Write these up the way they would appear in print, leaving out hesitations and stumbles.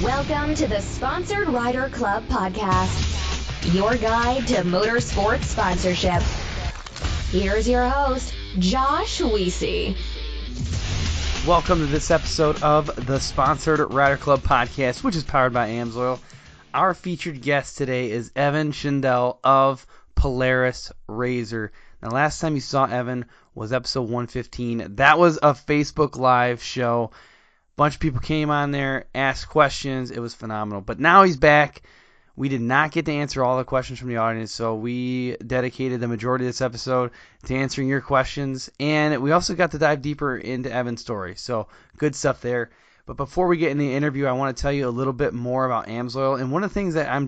Welcome to the Sponsored Rider Club podcast, your guide to motorsports sponsorship. Here's your host, Josh Weesey. Welcome to this episode of the Sponsored Rider Club podcast, which is powered by AMSOIL. Our featured guest today is Evan Schendel of Polaris RZR. Now, last time you saw Evan was episode 115. That was a Facebook Live show. Bunch of people came on there, asked questions. It was phenomenal. But now he's back. We did not get to answer all the questions from the audience, so we dedicated the majority of this episode to answering your questions. And we also got to dive deeper into Evan's story. So good stuff there. But before we get in the interview, I want to tell you a little bit more about AMSOIL. And one of the things that I'm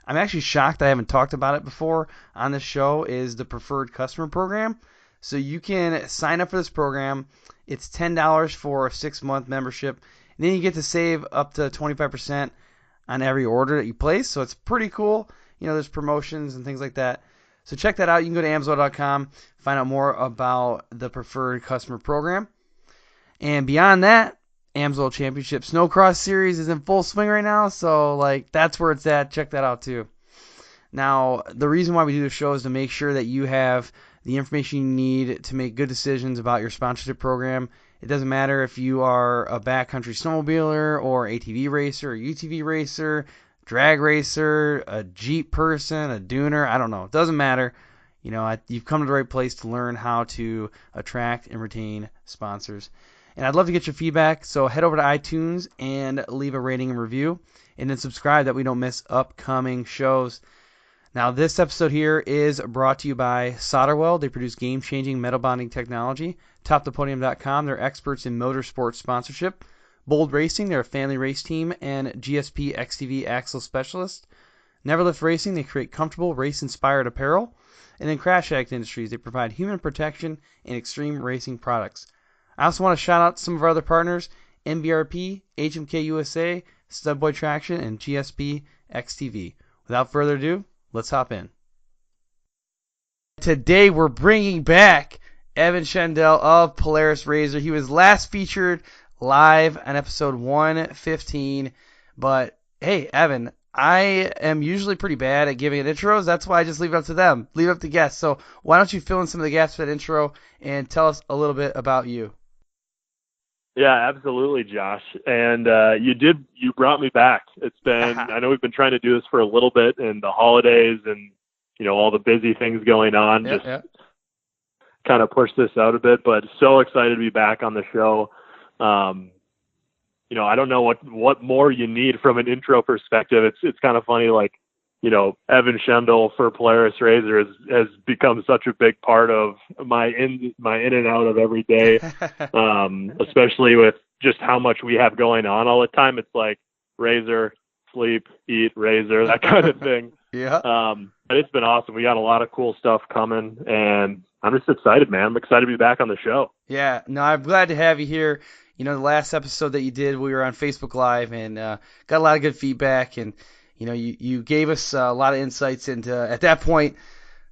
actually shocked that I haven't talked about it before on this show is the Preferred Customer Program. So you can sign up for this program. It's $10 for a 6-month membership. And then you get to save up to 25% on every order that you place. So it's pretty cool. You know, there's promotions and things like that. So check that out. You can go to AMSOIL.com, find out more about the Preferred Customer Program. And beyond that, AMSOIL Championship Snowcross Series is in full swing right now. So, that's where it's at. Check that out, too. Now, the reason why we do this show is to make sure that you have the information you need to make good decisions about your sponsorship program. It doesn't matter if you are a backcountry snowmobiler or ATV racer, a UTV racer, drag racer, a Jeep person, a dooner. I don't know. It doesn't matter. You know, you've come to the right place to learn how to attract and retain sponsors. And I'd love to get your feedback, so head over to iTunes and leave a rating and review, and then subscribe that we don't miss upcoming shows. Now, this episode here is brought to you by SolderWeld. They produce game-changing metal bonding technology. TopThePodium.com, they're experts in motorsports sponsorship. Bold Racing, they're a family race team and GSP XTV axle specialist. Neverlift Racing, they create comfortable race-inspired apparel. And then Crash Addict Industries, they provide human protection and extreme racing products. I also want to shout out some of our other partners, MBRP, HMK USA, Studboy Traction, and GSP XTV. Without further ado, let's hop in. Today we're bringing back Evan Schendel of Polaris RZR. He was last featured live on episode 115. But hey, Evan, I am usually pretty bad at giving intros. That's why I just leave it up to them, leave it up to guests. So why don't you fill in some of the gaps for that intro and tell us a little bit about you? Yeah, absolutely, Josh. And you brought me back. It's been, I know we've been trying to do this for a little bit, and the holidays and, all the busy things going on kind of pushed this out a bit, but so excited to be back on the show. I don't know what more you need from an intro perspective. It's kind of funny, Evan Schendel for Polaris RZR has become such a big part of my in and out of every day, especially with just how much we have going on all the time. It's like RZR, sleep, eat, RZR, that kind of thing. Yeah. But it's been awesome. We got a lot of cool stuff coming, and I'm just excited, man. I'm excited to be back on the show. Yeah, no, I'm glad to have you here. The last episode that you did, we were on Facebook Live and got a lot of good feedback, and you gave us a lot of insights into, at that point,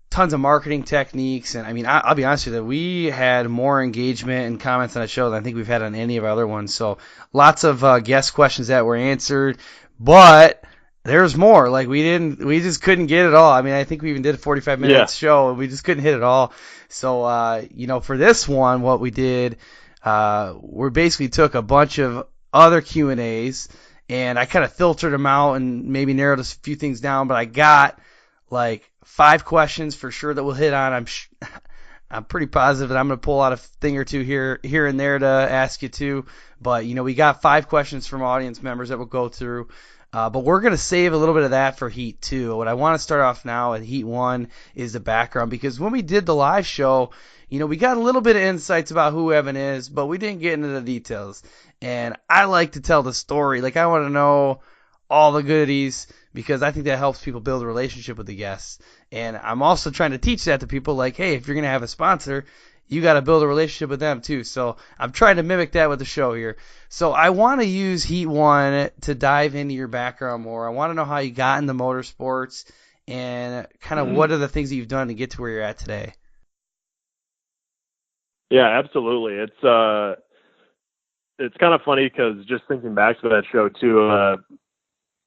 tons of marketing techniques. And I'll be honest with you, we had more engagement and comments on the show than I think we've had on any of our other ones. So lots of guest questions that were answered, but there's more. We just couldn't get it all. I think we even did a 45-minute show and we just couldn't hit it all. So, for this one, what we did, we basically took a bunch of other Q&As, and I kind of filtered them out and maybe narrowed a few things down, but I got 5 questions for sure that we'll hit on. I'm pretty positive that I'm going to pull out a thing or two here and there to ask you too. But, we got 5 questions from audience members that we'll go through. But we're going to save a little bit of that for Heat 2. What I want to start off now at Heat 1 is the background, because when we did the live show, we got a little bit of insights about who Evan is, but we didn't get into the details. And I like to tell the story. I want to know all the goodies, because I think that helps people build a relationship with the guests. And I'm also trying to teach that to people, hey, if you're going to have a sponsor, you got to build a relationship with them too. So I'm trying to mimic that with the show here. So I want to use Heat 1 to dive into your background more. I want to know how you got into motorsports and kind of what are the things that you've done to get to where you're at today. Yeah, absolutely. It's it's kind of funny because just thinking back to that show too,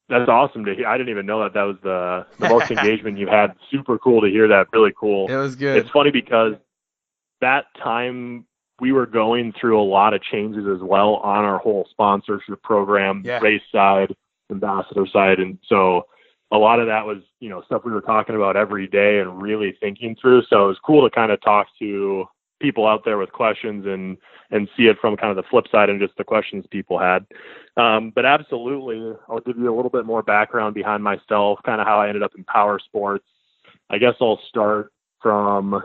that's awesome to hear. I didn't even know that was the most engagement you had. Super cool to hear that. Really cool. It was good. It's funny because that time we were going through a lot of changes as well on our whole sponsorship program, race side, ambassador side. And so a lot of that was, stuff we were talking about every day and really thinking through. So it was cool to kind of talk to people out there with questions and see it from kind of the flip side and just the questions people had. But absolutely, I'll give you a little bit more background behind myself, kind of how I ended up in power sports. I guess I'll start from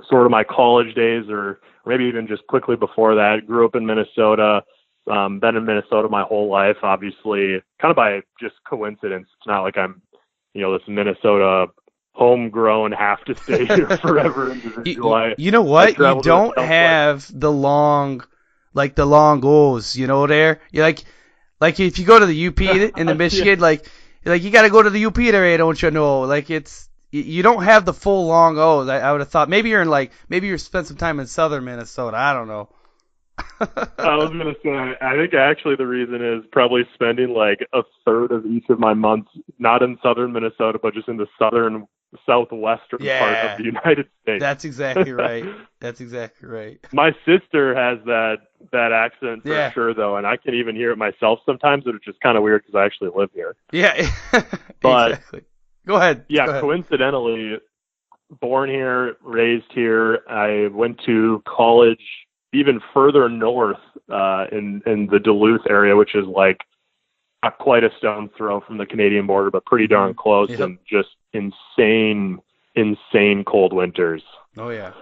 sort of my college days or maybe even just quickly before that. Grew up in Minnesota, been in Minnesota my whole life, obviously kind of by just coincidence. It's not like I'm, this Minnesota homegrown, have to stay here forever individual. You know what? You don't have the long O's, there. You're like if you go to the UP in the Michigan, like you got to go to the UP area, don't you know? Like you don't have the full long O's. I would have thought maybe you spent some time in southern Minnesota. I don't know. I was going to say, I think actually the reason is probably spending like a third of each of my months, not in southern Minnesota, but just in the southwestern part of the United States. That's exactly right. My sister has that accent for sure, though, and I can even hear it myself sometimes, but it's just kind of weird because I actually live here. Yeah, but exactly. Go ahead. Coincidentally, born here, raised here. I went to college even further north in the Duluth area, which is like not quite a stone's throw from the Canadian border, but pretty darn close, and just insane cold winters. Oh, yeah.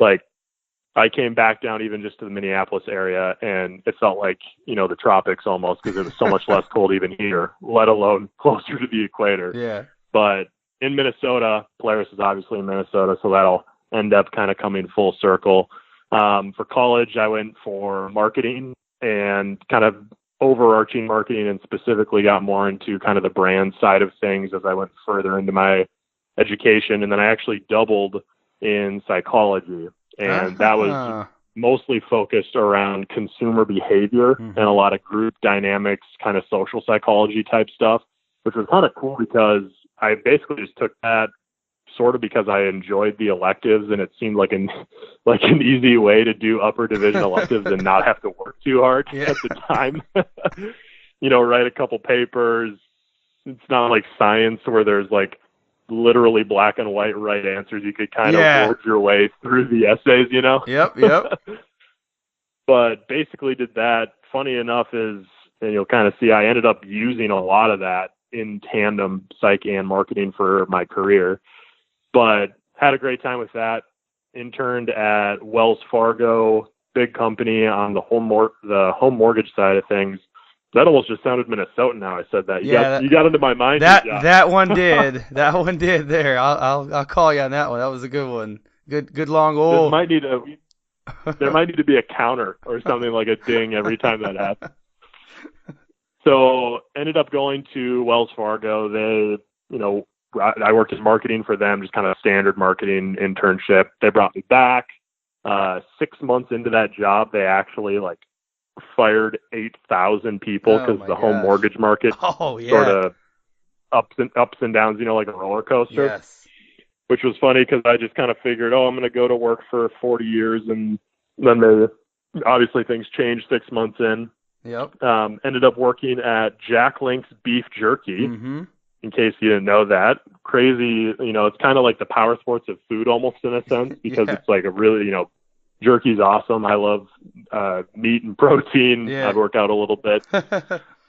Like, I came back down even just to the Minneapolis area, and it felt like, the tropics almost, because it was so much less cold even here, let alone closer to the equator. Yeah. But in Minnesota, Polaris is obviously in Minnesota, so that'll end up kind of coming full circle. For college, I went for marketing and kind of overarching marketing, and specifically got more into kind of the brand side of things as I went further into my education. And then I actually doubled in psychology, and that was mostly focused around consumer behavior and a lot of group dynamics, kind of social psychology type stuff, which was kind of cool because I basically just took that sort of because I enjoyed the electives, and it seemed like an easy way to do upper division electives and not have to work too hard at the time. Write a couple papers. It's not like science where there's like literally black and white right answers. You could kind of work your way through the essays, Yep. But basically did that. Funny enough is, and you'll kind of see, I ended up using a lot of that in tandem, psych and marketing, for my career. But had a great time with that. Interned at Wells Fargo, big company on the home mortgage side of things. That almost just sounded Minnesotan now I said that. You got into my mind. That one did. That one did there. I'll call you on that one. That was a good one. Good long old. There might need to be a counter or something, like a ding every time that happens. So ended up going to Wells Fargo. I worked in marketing for them, just kind of standard marketing internship. They brought me back. 6 months into that job, they actually fired 8,000 people because the home mortgage market sort of ups and downs, like a roller coaster. Yes. Which was funny because I just kind of figured, I'm going to go to work for 40 years, and then obviously things changed 6 months in. Yep. Ended up working at Jack Link's Beef Jerky. Mm-hmm. In case you didn't know that. Crazy, it's kind of like the power sports of food almost in a sense, because it's like a really, jerky's awesome. I love meat and protein. Yeah. I'd work out a little bit.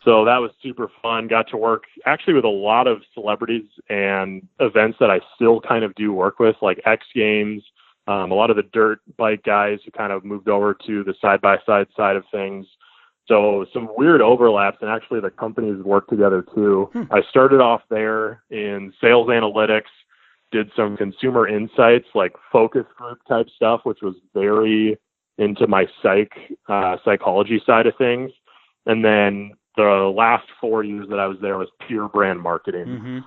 So that was super fun. Got to work actually with a lot of celebrities and events that I still kind of do work with, like X Games, a lot of the dirt bike guys who kind of moved over to the side-by-side side of things. So some weird overlaps, and actually the companies work together too. I started off there in sales analytics, did some consumer insights, like focus group type stuff, which was very into my psychology side of things. And then the last 4 years that I was there was pure brand marketing. Mm-hmm.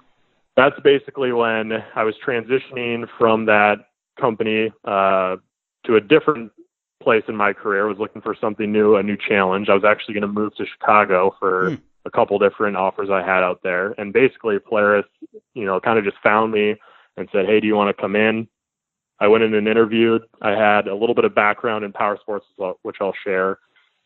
That's basically when I was transitioning from that company to a different place in my career, was looking for something new, a new challenge. I was actually going to move to Chicago for a couple different offers I had out there. And basically Polaris, kind of just found me and said, hey, do you want to come in? I went in and interviewed. I had a little bit of background in power sports, which I'll share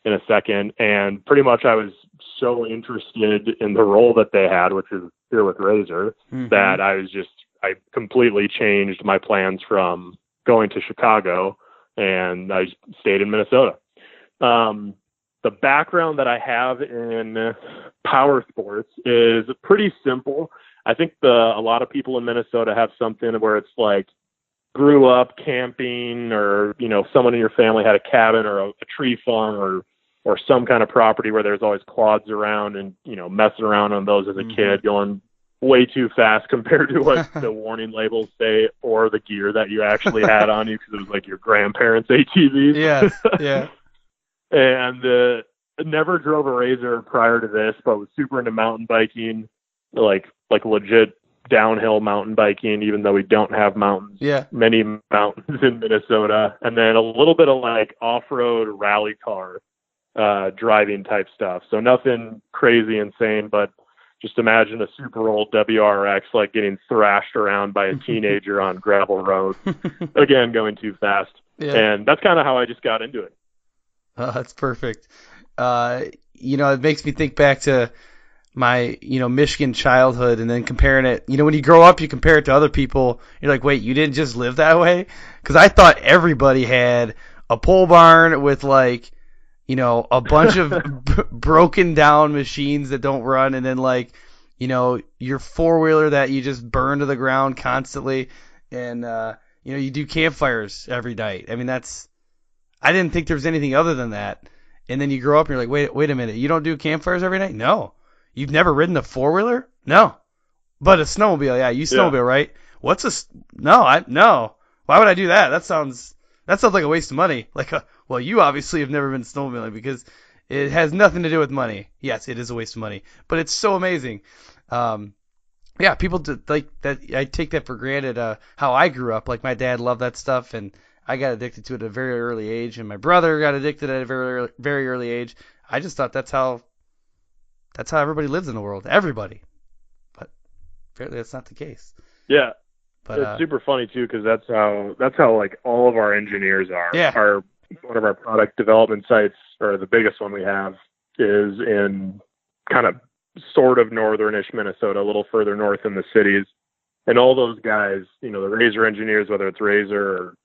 in a second. And pretty much I was so interested in the role that they had, which is here with Razor, that I completely changed my plans from going to Chicago, and I stayed in Minnesota. The background that I have in power sports is pretty simple. I think a lot of people in Minnesota have something where it's like grew up camping, or, someone in your family had a cabin or a tree farm or some kind of property where there's always quads around, and, messing around on those as a kid, going way too fast compared to what the warning labels say, or the gear that you actually had on you, because it was like your grandparents' ATVs. Yeah. And never drove a Razor prior to this, but was super into mountain biking, like legit downhill mountain biking, even though we don't have mountains. Yeah. Many mountains in Minnesota. And then a little bit of like off-road rally car driving type stuff. So nothing crazy insane, but just imagine a super old WRX like getting thrashed around by a teenager on gravel road. Again, going too fast. Yeah. And that's kind of how I just got into it. Oh, that's perfect. It makes me think back to my, Michigan childhood, and then comparing it. When you grow up, you compare it to other people. You're like, wait, you didn't just live that way? Because I thought everybody had a pole barn with like, a bunch of broken down machines that don't run, and then like, your four-wheeler that you just burn to the ground constantly, and you do campfires every night. I mean, I didn't think there was anything other than that. And then you grow up and you're like, wait a minute, you don't do campfires every night? No. You've never ridden a four-wheeler? No. But a snowmobile, yeah, you snowmobile, right? No. Why would I do that? That sounds like a waste of money. Well, you obviously have never been snowmobiling, because it has nothing to do with money. Yes, it is a waste of money, but it's so amazing. People like that. I take that for granted. How I grew up, like my dad loved that stuff, and I got addicted to it at a very early age, and my brother got addicted at a very, very early age. I just thought that's how everybody lives in the world. Everybody. But apparently that's not the case. Yeah. But it's super funny too, because that's how like all of our engineers are. Yeah. One of our product development sites, or the biggest one we have, is in kind of sort of northernish Minnesota, a little further north in the cities. And all those guys, the Razor engineers, whether it's Razor or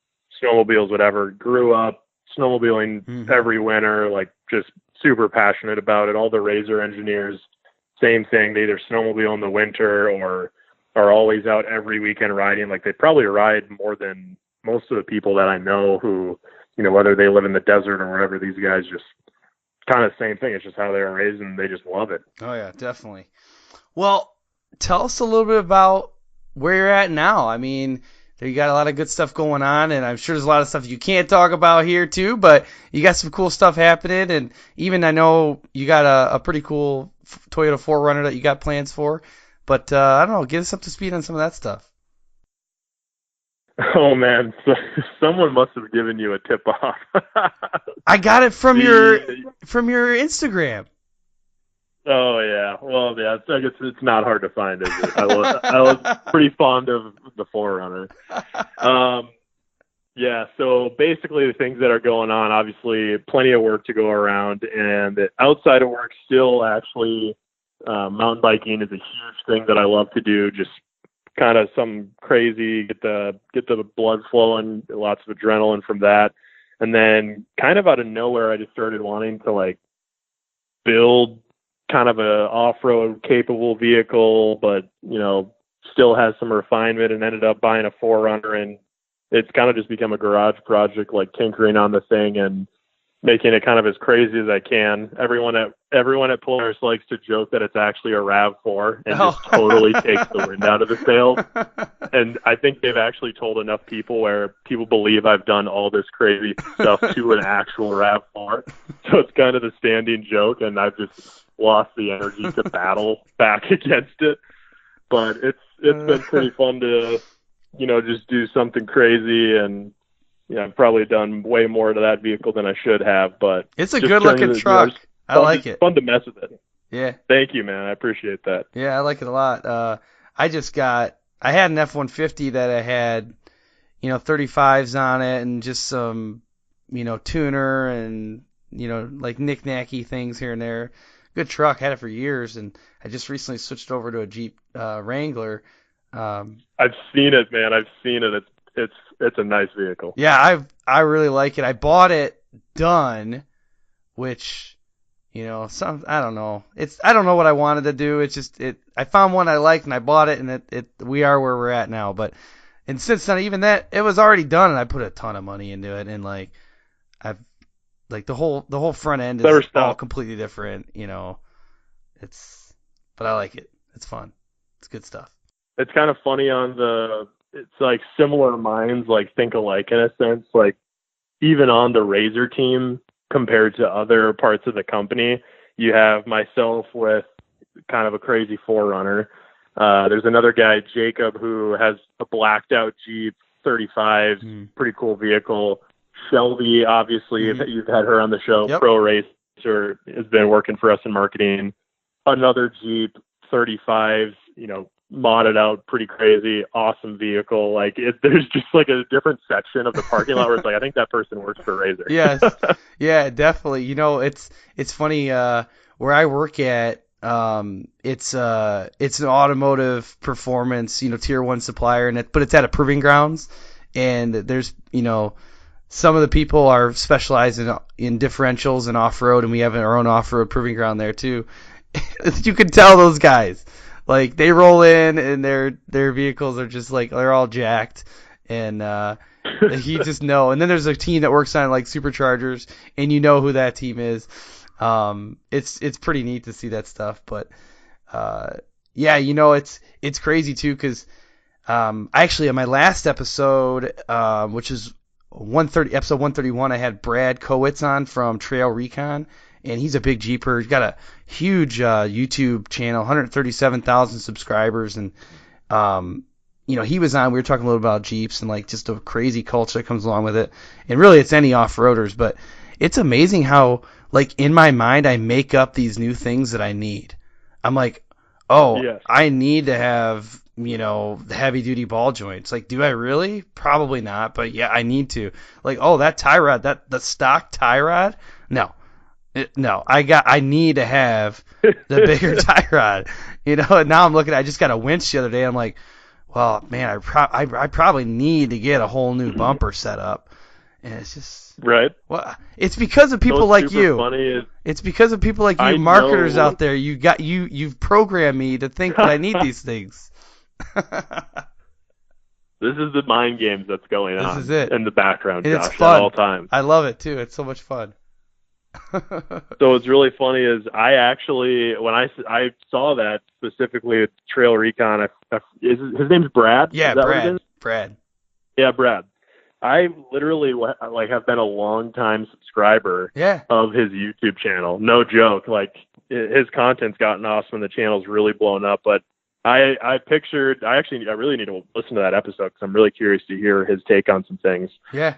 snowmobiles, whatever, grew up snowmobiling every winter, like just super passionate about it. All the Razor engineers, same thing. They either snowmobile in the winter or are always out every weekend riding. Like they probably ride more than most of the people that I know who, whether they live in the desert or wherever, these guys just kind of same thing. It's just how they were raised, and they just love it. Oh yeah, definitely. Well, tell us a little bit about where you're at now. I mean, you got a lot of good stuff going on, and I'm sure there's a lot of stuff you can't talk about here too, but you got some cool stuff happening, and even I know you got a pretty cool Toyota 4Runner that you got plans for, but I don't know, get us up to speed on some of that stuff. Oh man, someone must have given you a tip off. I got it from your Instagram. Oh yeah, well yeah, I guess it's not hard to find, is it? I was pretty fond of the 4Runner. Yeah, so basically the things that are going on, obviously plenty of work to go around, and outside of work, still actually mountain biking is a huge thing that I love to do. Just kind of some crazy, get the blood flowing, lots of adrenaline from that. And then kind of out of nowhere, I just started wanting to like build kind of a off-road capable vehicle, but still has some refinement, and ended up buying a 4Runner, and it's kind of just become a garage project, like tinkering on the thing and making it kind of as crazy as I can. Everyone at Polaris likes to joke that it's actually a RAV4, and just totally takes the wind out of the sails. And I think they've actually told enough people where people believe I've done all this crazy stuff to an actual RAV4. So it's kind of the standing joke, and I've just lost the energy to battle back against it. But it's been pretty fun to, just do something crazy and I've probably done way more to that vehicle than I should have, but it's a good looking truck. I like it. Fun to mess with it. Yeah. Thank you, man. I appreciate that. Yeah, I like it a lot. I had an F-150 that I had, 35s on it and just some, tuner and, like knick-knacky things here and there. Good truck. Had it for years, and I just recently switched over to a Jeep Wrangler. I've seen it, man. I've seen it. It's a nice vehicle. Yeah, I really like it. I bought it done, which... I don't know. I don't know what I wanted to do. It's just I found one I liked and I bought it, and we are where we're at now. And since then, even that, it was already done, and I put a ton of money into it, and the whole front end is all completely different. But I like it. It's fun. It's good stuff. It's kind of funny it's like similar minds like think alike in a sense. Like even on the Razor team, compared to other parts of the company, you have myself with kind of a crazy 4Runner. There's another guy, Jacob, who has a blacked out Jeep 35, pretty cool vehicle. Shelby, obviously, if you've had her on the show, yep. Pro Racer, has been working for us in marketing. Another Jeep 35, modded out, pretty crazy, awesome vehicle. Like there's just like a different section of the parking lot where it's like, I think that person works for Razor. Yes, yeah, definitely. It's funny. Where I work at, it's an automotive performance, tier 1 supplier, but it's at a proving grounds, and there's some of the people are specialized in differentials and off road, and we have our own off road proving ground there too. You can tell those guys. Like they roll in and their vehicles are just like they're all jacked, and you just know. And then there's a team that works on like superchargers, and you know who that team is. It's pretty neat to see that stuff. But yeah, it's crazy too because actually on my last episode, which is episode 131, I had Brad Kowitz on from Trail Recon. And he's a big Jeeper. He's got a huge YouTube channel, 137,000 subscribers. And, he was on. We were talking a little about Jeeps and, like, just a crazy culture that comes along with it. And really, it's any off-roaders. But it's amazing how, like, in my mind, I make up these new things that I need. I'm like, yes. I need to have, the heavy-duty ball joints. Like, do I really? Probably not. But, yeah, I need to. Like, that tie rod, the stock tie rod? No. No, I need to have the bigger tie rod, and now I'm I just got a winch the other day. I'm like, well, man, I probably need to get a whole new bumper set up. And it's just, right. Well, it's because of people like you. It's because of people like you, marketers out there. You've programmed me to think that I need these things. This is the mind games that's going on. This is it. In the background, and Josh, it's fun. At all times. I love it too. It's so much fun. So what's really funny is I actually, when I saw that specifically at Trail Recon, his name's Brad? Yeah, Brad. Yeah, Brad. I literally have been a long time subscriber of his YouTube channel. No joke. Like his content's gotten awesome and the channel's really blown up. But I really need to listen to that episode because I'm really curious to hear his take on some things. Yeah.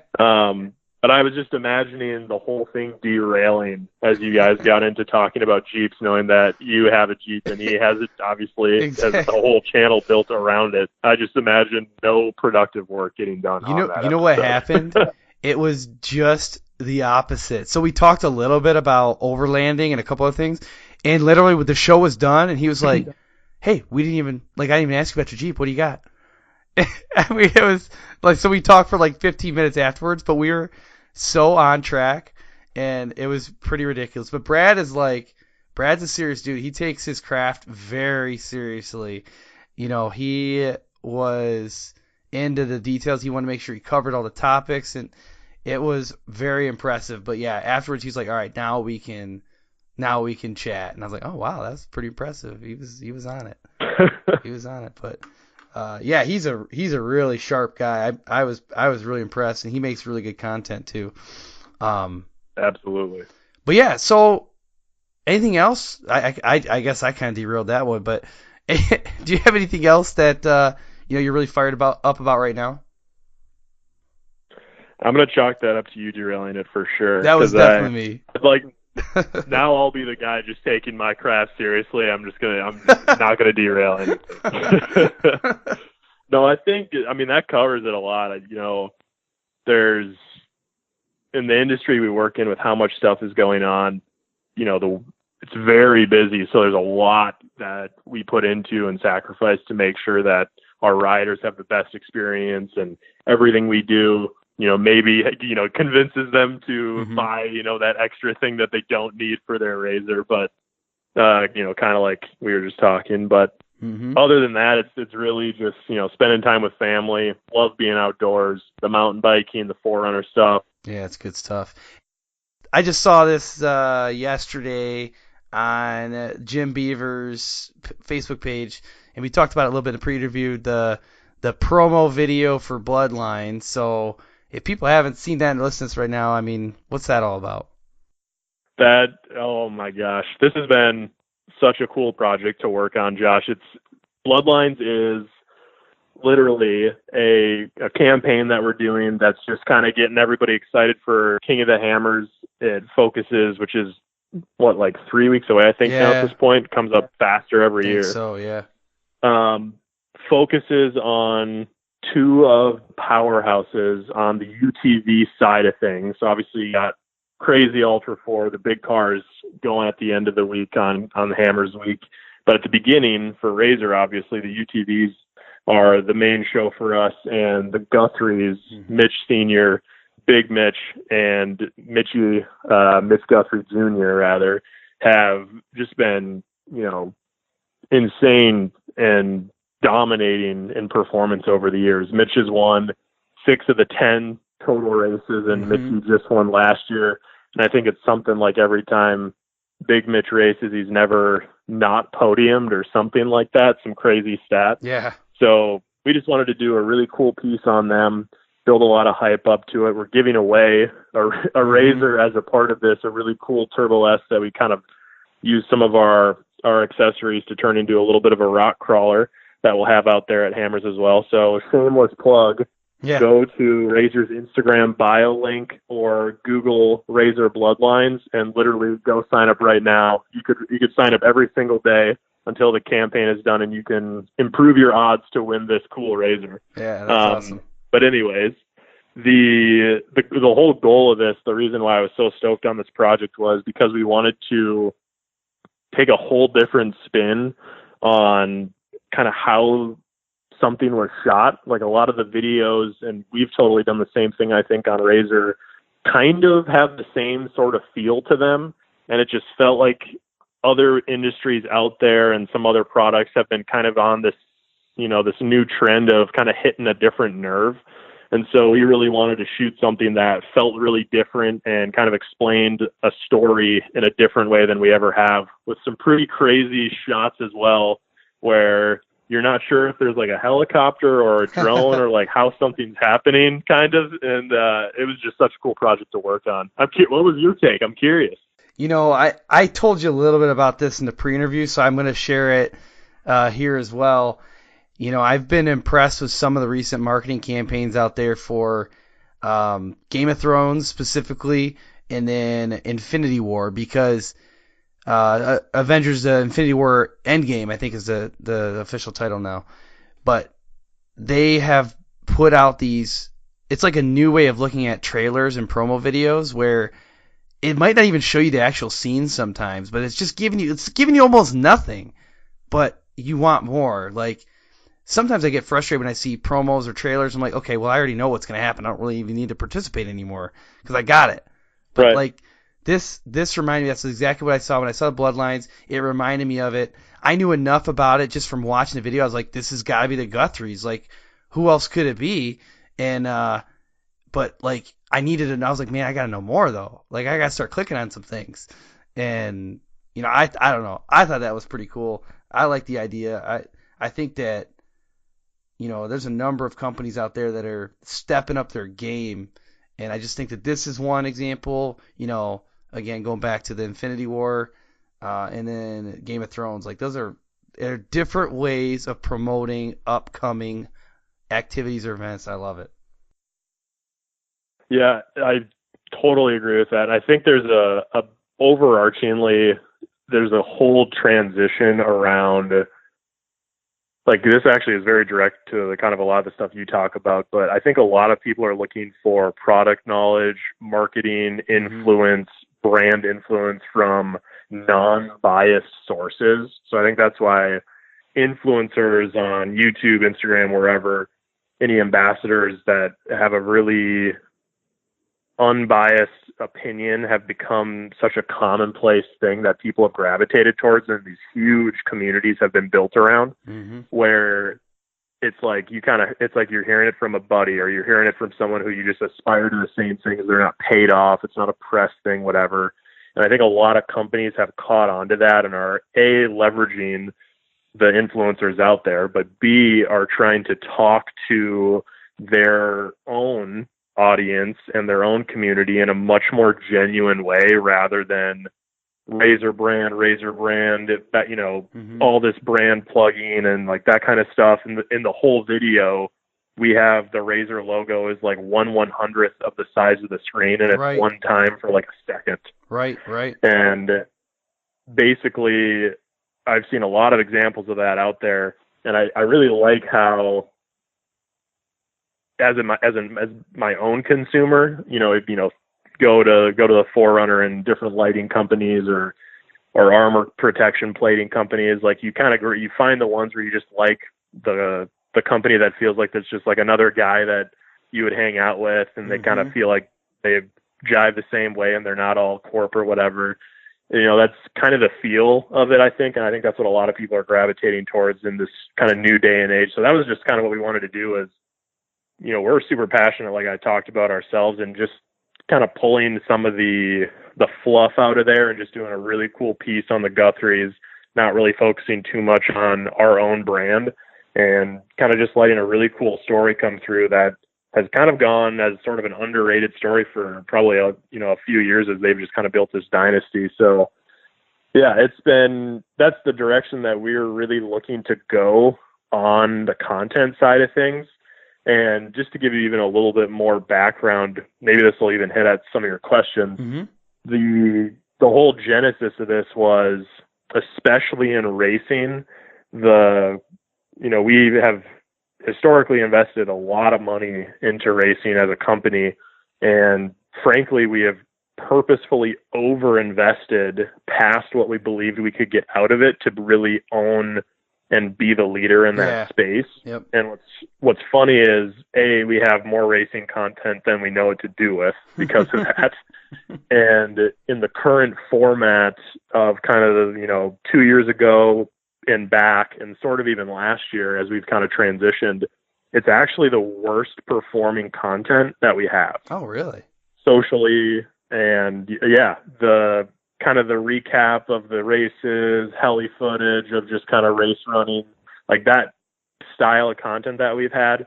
But I was just imagining the whole thing derailing as you guys got into talking about Jeeps, knowing that you have a Jeep and he has it, obviously, exactly. Has the whole channel built around it. I just imagine no productive work getting done on that episode. What happened? It was just the opposite. So we talked a little bit about overlanding and a couple of things, and literally when the show was done, and he was like, hey, I didn't even ask you about your Jeep. What do you got? I mean, it was like, so we talked for like 15 minutes afterwards, but we were so on track, and it was pretty ridiculous. But Brad's a serious dude. He takes his craft very seriously. He was into the details. He wanted to make sure he covered all the topics, and it was very impressive. But yeah, afterwards he's like, all right, now we can chat. And I was like, oh wow, that's pretty impressive. He was on it. He was on it. But yeah, he's a really sharp guy. I was really impressed, and he makes really good content too. Absolutely. But yeah, so anything else? I guess I kind of derailed that one, but do you have anything else that you're really fired up about right now? I'm gonna chalk that up to you derailing it for sure. That was definitely me. Like now, I'll be the guy just taking my craft seriously. I'm not gonna derail anything. No, I think that covers it a lot. There's in the industry we work in with how much stuff is going on. It's very busy, so there's a lot that we put into and sacrifice to make sure that our riders have the best experience, and everything we do, maybe, convinces them to buy, that extra thing that they don't need for their razor. But, kind of like we were just talking, but other than that, it's really just, spending time with family, love being outdoors, the mountain biking, the forerunner stuff. Yeah, it's good stuff. I just saw this yesterday on Jim Beaver's Facebook page, and we talked about it a little bit in the pre-interview, the promo video for Bloodline. So if people haven't seen that and listening to this right now, what's that all about? Oh my gosh, this has been such a cool project to work on, Josh. Bloodlines is literally a campaign that we're doing that's just kind of getting everybody excited for King of the Hammers. It focuses, which is like 3 weeks away, I think, now at this point. It comes up faster every year. So, yeah. Focuses on two of powerhouses on the UTV side of things. So obviously you got Crazy Ultra 4, the big cars going at the end of the week on the Hammers week. But at the beginning for Razor, obviously the UTVs are the main show for us, and the Guthries, Mitch Sr., Big Mitch, and Mitch Guthrie Jr. rather, have just been, insane and dominating in performance over the years. Mitch has won 6 of the 10 total races, and Mitch just won last year. And I think it's something like every time Big Mitch races, he's never not podiumed or something like that, some crazy stat. Yeah. So we just wanted to do a really cool piece on them, build a lot of hype up to it. We're giving away a Razor as a part of this, a really cool Turbo S that we kind of use some of our accessories to turn into a little bit of a rock crawler that we'll have out there at Hammers as well. So shameless plug. Yeah. Go to Razor's Instagram bio link or Google Razor Bloodlines and literally go sign up right now. You could sign up every single day until the campaign is done, and you can improve your odds to win this cool Razor. Yeah, that's awesome. But anyways, the whole goal of this, the reason why I was so stoked on this project was because we wanted to take a whole different spin on kind of how something was shot. Like a lot of the videos, and we've totally done the same thing, I think, on Razor, kind of have the same sort of feel to them. And it just felt like other industries out there and some other products have been kind of on this, this new trend of kind of hitting a different nerve. And so we really wanted to shoot something that felt really different and kind of explained a story in a different way than we ever have, with some pretty crazy shots as well, where you're not sure if there's like a helicopter or a drone or like how something's happening, kind of. And it was just such a cool project to work on. What was your take? I'm curious. I told you a little bit about this in the pre-interview, so I'm going to share it here as well. I've been impressed with some of the recent marketing campaigns out there for Game of Thrones specifically, and then Infinity War, because Avengers Infinity War Endgame, I think, is the official title now. But they have put out these, it's like a new way of looking at trailers and promo videos where it might not even show you the actual scenes sometimes, but it's just giving you almost nothing, but you want more. Like, sometimes I get frustrated when I see promos or trailers. I'm like, okay, well, I already know what's going to happen. I don't really even need to participate anymore because I got it. But right. Like, this reminded me, that's exactly what I saw when I saw the Bloodlines. It reminded me of it. I knew enough about it just from watching the video. I was like, this has got to be the Guthries. Like, who else could it be? And, but like, I needed it, and I was like, man, I got to know more though. Like, I got to start clicking on some things. And, I don't know. I thought that was pretty cool. I like the idea. I think that, there's a number of companies out there that are stepping up their game. And I just think that this is one example, again, going back to the Infinity War, and then Game of Thrones. Like, those are different ways of promoting upcoming activities or events. I love it. Yeah, I totally agree with that. I think there's a overarchingly, there's a whole transition around, like, this actually is very direct to the kind of a lot of the stuff you talk about, but I think a lot of people are looking for product knowledge, marketing influence, brand influence from non-biased sources. So I think that's why influencers on YouTube, Instagram, wherever, any ambassadors that have a really unbiased opinion have become such a commonplace thing that people have gravitated towards, and these huge communities have been built around, where it's like it's like you're hearing it from a buddy, or you're hearing it from someone who you just aspire to the same things. They're not paid off. It's not a press thing, whatever. And I think a lot of companies have caught on to that and are leveraging the influencers out there, but B, are trying to talk to their own audience and their own community in a much more genuine way, rather than Razor brand, that, all this brand plugging and like that kind of stuff. In the whole video, we have the Razor logo is like 1/100th of the size of the screen, and it's one time for like a second. Right. And basically, I've seen a lot of examples of that out there, and I really like how, as my own consumer, go to the Forerunner and different lighting companies or armor protection plating companies. Like, you find the ones where you just like the company that feels like it's just like another guy that you would hang out with, and they kind of feel like they jive the same way and they're not all corporate, whatever. That's kind of the feel of it, I think. And I think that's what a lot of people are gravitating towards in this kind of new day and age. So that was just kind of what we wanted to do is, we're super passionate, like I talked about ourselves, and just kind of pulling some of the fluff out of there and just doing a really cool piece on the Guthries, not really focusing too much on our own brand, and kind of just letting a really cool story come through that has kind of gone as sort of an underrated story for probably a few years, as they've just kind of built this dynasty. So yeah, that's the direction that we're really looking to go on the content side of things. And just to give you even a little bit more background, maybe this will even hit at some of your questions. The whole genesis of this was, especially in racing, we have historically invested a lot of money into racing as a company, and frankly, we have purposefully over-invested past what we believed we could get out of it to really own and be the leader in that space. Yep. And what's funny is, we have more racing content than we know what to do with because of that. And in the current format of kind of 2 years ago and back, and sort of even last year, as we've kind of transitioned, it's actually the worst performing content that we have. Oh, really? Socially. And the kind of the recap of the races, heli footage of just kind of race running, like that style of content that we've had.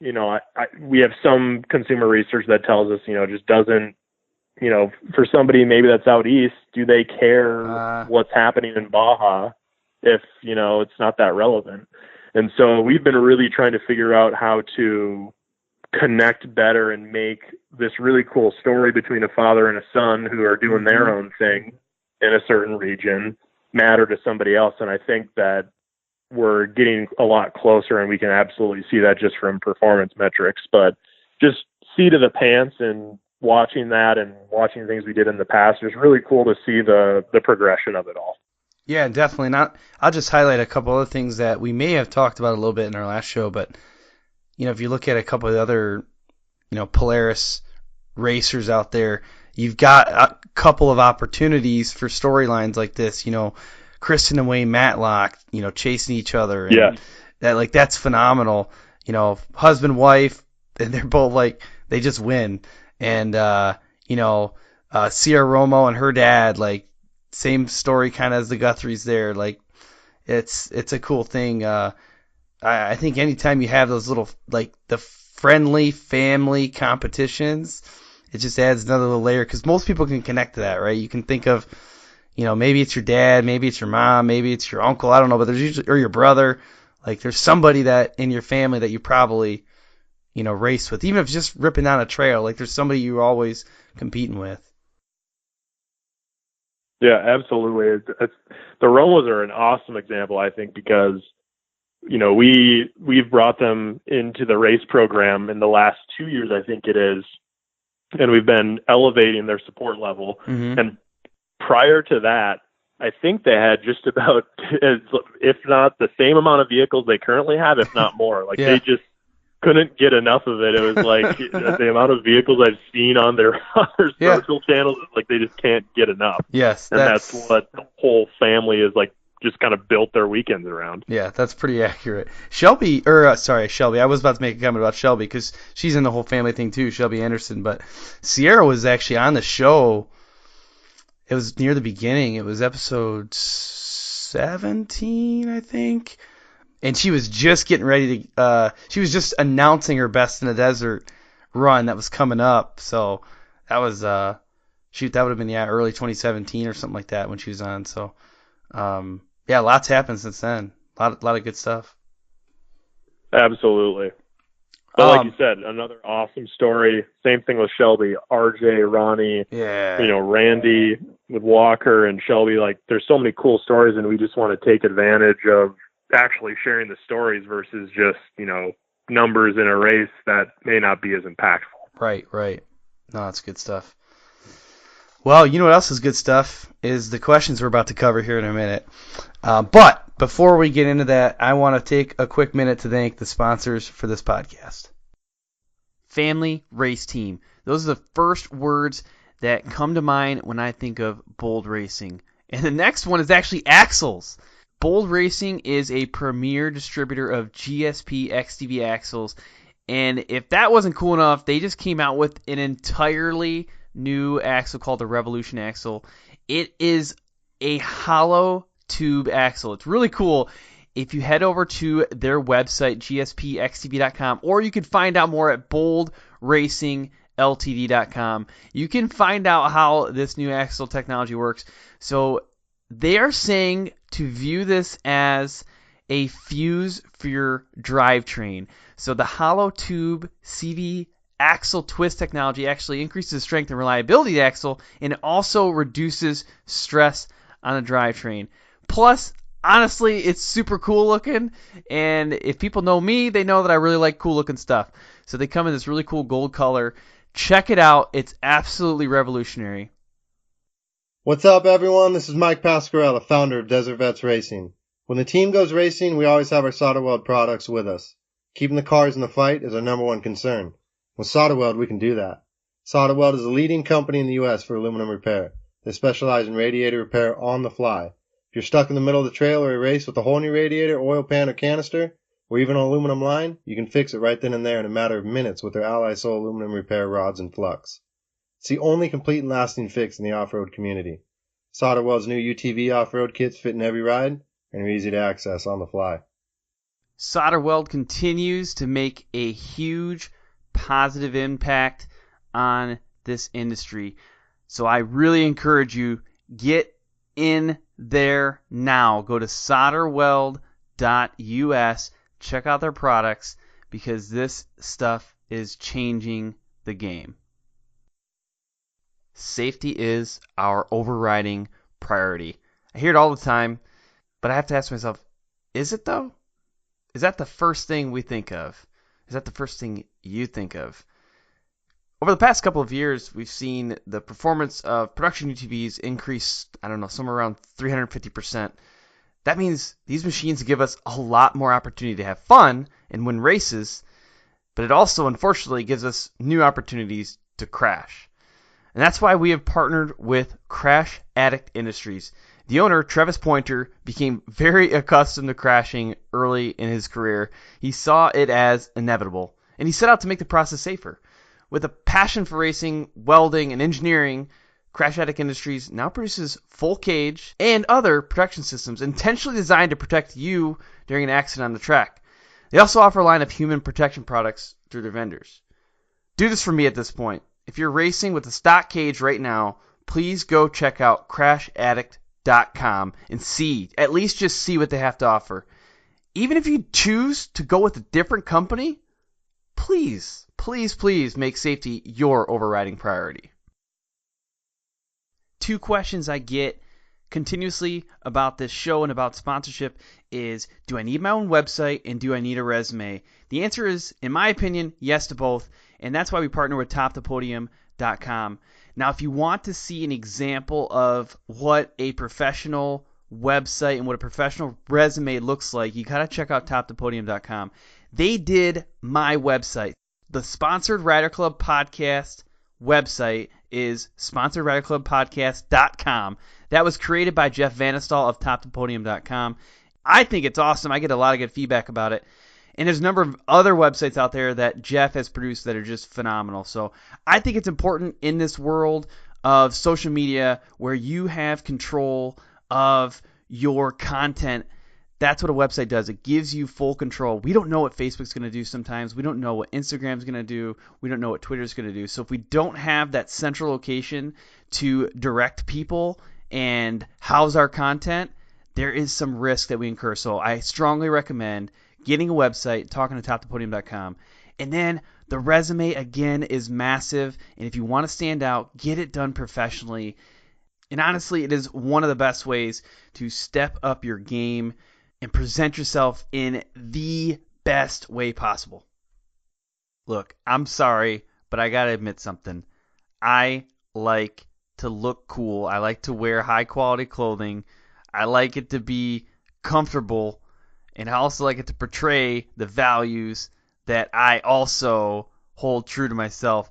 We have some consumer research that tells us, just doesn't, for somebody maybe that's out east, do they care what's happening in Baja if, it's not that relevant? And so we've been really trying to figure out how to connect better and make this really cool story between a father and a son who are doing their own thing in a certain region matter to somebody else. And I think that we're getting a lot closer, and we can absolutely see that just from performance metrics. But just seat of the pants and watching that and watching things we did in the past, it's really cool to see the progression of it all. Yeah, definitely. I'll just highlight a couple other things that we may have talked about a little bit in our last show, but if you look at a couple of the other, Polaris racers out there, you've got a couple of opportunities for storylines like this. Kristen and Wayne Matlock, chasing each other. And that's phenomenal. Husband, wife, and they're both they just win. And, Sierra Romo and her dad, same story kind of as the Guthries there. It's a cool thing. I think anytime you have those little, the friendly family competitions, it just adds another little layer, because most people can connect to that, right? You can think of, maybe it's your dad, maybe it's your mom, maybe it's your uncle, I don't know, but there's usually, or your brother, there's somebody that in your family that you probably, race with, even if it's just ripping down a trail. Like, there's somebody you're always competing with. Yeah, absolutely. The Romos are an awesome example, I think, because we've brought them into the race program in the last 2 years, I think it is, and we've been elevating their support level. Mm-hmm. And prior to that, I think they had just about, if not the same amount of vehicles they currently have, if not more. Like, yeah. They just couldn't get enough of it. It was like the amount of vehicles I've seen on their social channels, like they just can't get enough. Yes, and that's what the whole family is like, just kind of built their weekends around. Yeah, that's pretty accurate. Shelby. I was about to make a comment about Shelby because she's in the whole family thing too, Shelby Anderson. But Sierra was actually on the show. It was near the beginning. It was episode 17, I think. And she was just getting ready to, she was just announcing her Best in the Desert run that was coming up. So that was, that would have been, early 2017 or something like that when she was on. So, lots happened since then. A lot of good stuff. Absolutely. But like you said, another awesome story. Same thing with Shelby, RJ, Ronnie, Randy with Walker and Shelby. Like, there's so many cool stories, and we just want to take advantage of actually sharing the stories versus just, numbers in a race that may not be as impactful. Right. No, that's good stuff. Well, you know what else is good stuff is the questions we're about to cover here in a minute. But before we get into that, I want to take a quick minute to thank the sponsors for this podcast. Family Race Team. Those are the first words that come to mind when I think of Bold Racing. And the next one is actually axles. Bold Racing is a premier distributor of GSP XTV axles. And if that wasn't cool enough, they just came out with an entirely new axle called the Revolution axle. It is a hollow tube axle. It's really cool. If you head over to their website, gspxtv.com, or you can find out more at boldracingltd.com, you can find out how this new axle technology works. So they are saying to view this as a fuse for your drivetrain. So the hollow tube CV axle twist technology actually increases the strength and reliability of the axle, and it also reduces stress on the drivetrain. Plus, honestly, it's super cool looking, and if people know me, they know that I really like cool looking stuff. So they come in this really cool gold color. Check it out. It's absolutely revolutionary. What's up, everyone? This is Mike Pasquarella, founder of Desert Vets Racing. When the team goes racing, we always have our SolderWeld products with us. Keeping the cars in the fight is our number one concern. With SolderWeld, we can do that. SolderWeld is a leading company in the U.S. for aluminum repair. They specialize in radiator repair on the fly. If you're stuck in the middle of the trail or a race with a hole in your radiator, oil pan, or canister, or even an aluminum line, you can fix it right then and there in a matter of minutes with their AMSOIL aluminum repair rods and flux. It's the only complete and lasting fix in the off-road community. SolderWeld's new UTV off-road kits fit in every ride and are easy to access on the fly. SolderWeld continues to make a huge positive impact on this industry. So I really encourage you, get in there now. Go to solderweld.us, check out their products, because this stuff is changing the game. Safety is our overriding priority. I hear it all the time, but I have to ask myself, is it though? Is that the first thing we think of? Is that the first thing you think of? Over the past couple of years, we've seen the performance of production UTVs increase, somewhere around 350%. That means these machines give us a lot more opportunity to have fun and win races, but it also, unfortunately, gives us new opportunities to crash. And that's why we have partnered with Crash Addict Industries. The owner, Travis Pointer, became very accustomed to crashing early in his career. He saw it as inevitable, and he set out to make the process safer. With a passion for racing, welding, and engineering, Crash Addict Industries now produces full cage and other protection systems intentionally designed to protect you during an accident on the track. They also offer a line of human protection products through their vendors. Do this for me at this point. If you're racing with a stock cage right now, please go check out crashaddict.com and at least just see what they have to offer. Even if you choose to go with a different company, please, please, please make safety your overriding priority. 2 questions I get continuously about this show and about sponsorship is, do I need my own website and do I need a resume? The answer is, in my opinion, yes to both, and that's why we partner with TopThePodium.com. Now, if you want to see an example of what a professional website and what a professional resume looks like, you gotta check out TopThePodium.com. They did my website. The Sponsored Rider Club podcast website is sponsoredriderclubpodcast.com. That was created by Jeff Vanistall of TopThePodium.com. I think it's awesome. I get a lot of good feedback about it. And there's a number of other websites out there that Jeff has produced that are just phenomenal. So I think it's important in this world of social media where you have control of your content. That's what a website does. It gives you full control. We don't know what Facebook's going to do sometimes. We don't know what Instagram's going to do. We don't know what Twitter's going to do. So if we don't have that central location to direct people and house our content, there is some risk that we incur. So I strongly recommend getting a website, talking to TopThePodium.com. And then the resume, again, is massive. And if you want to stand out, get it done professionally. And honestly, it is one of the best ways to step up your game and present yourself in the best way possible. Look, I'm sorry, but I got to admit something. I like to look cool. I like to wear high-quality clothing. I like it to be comfortable. And I also like it to portray the values that I also hold true to myself.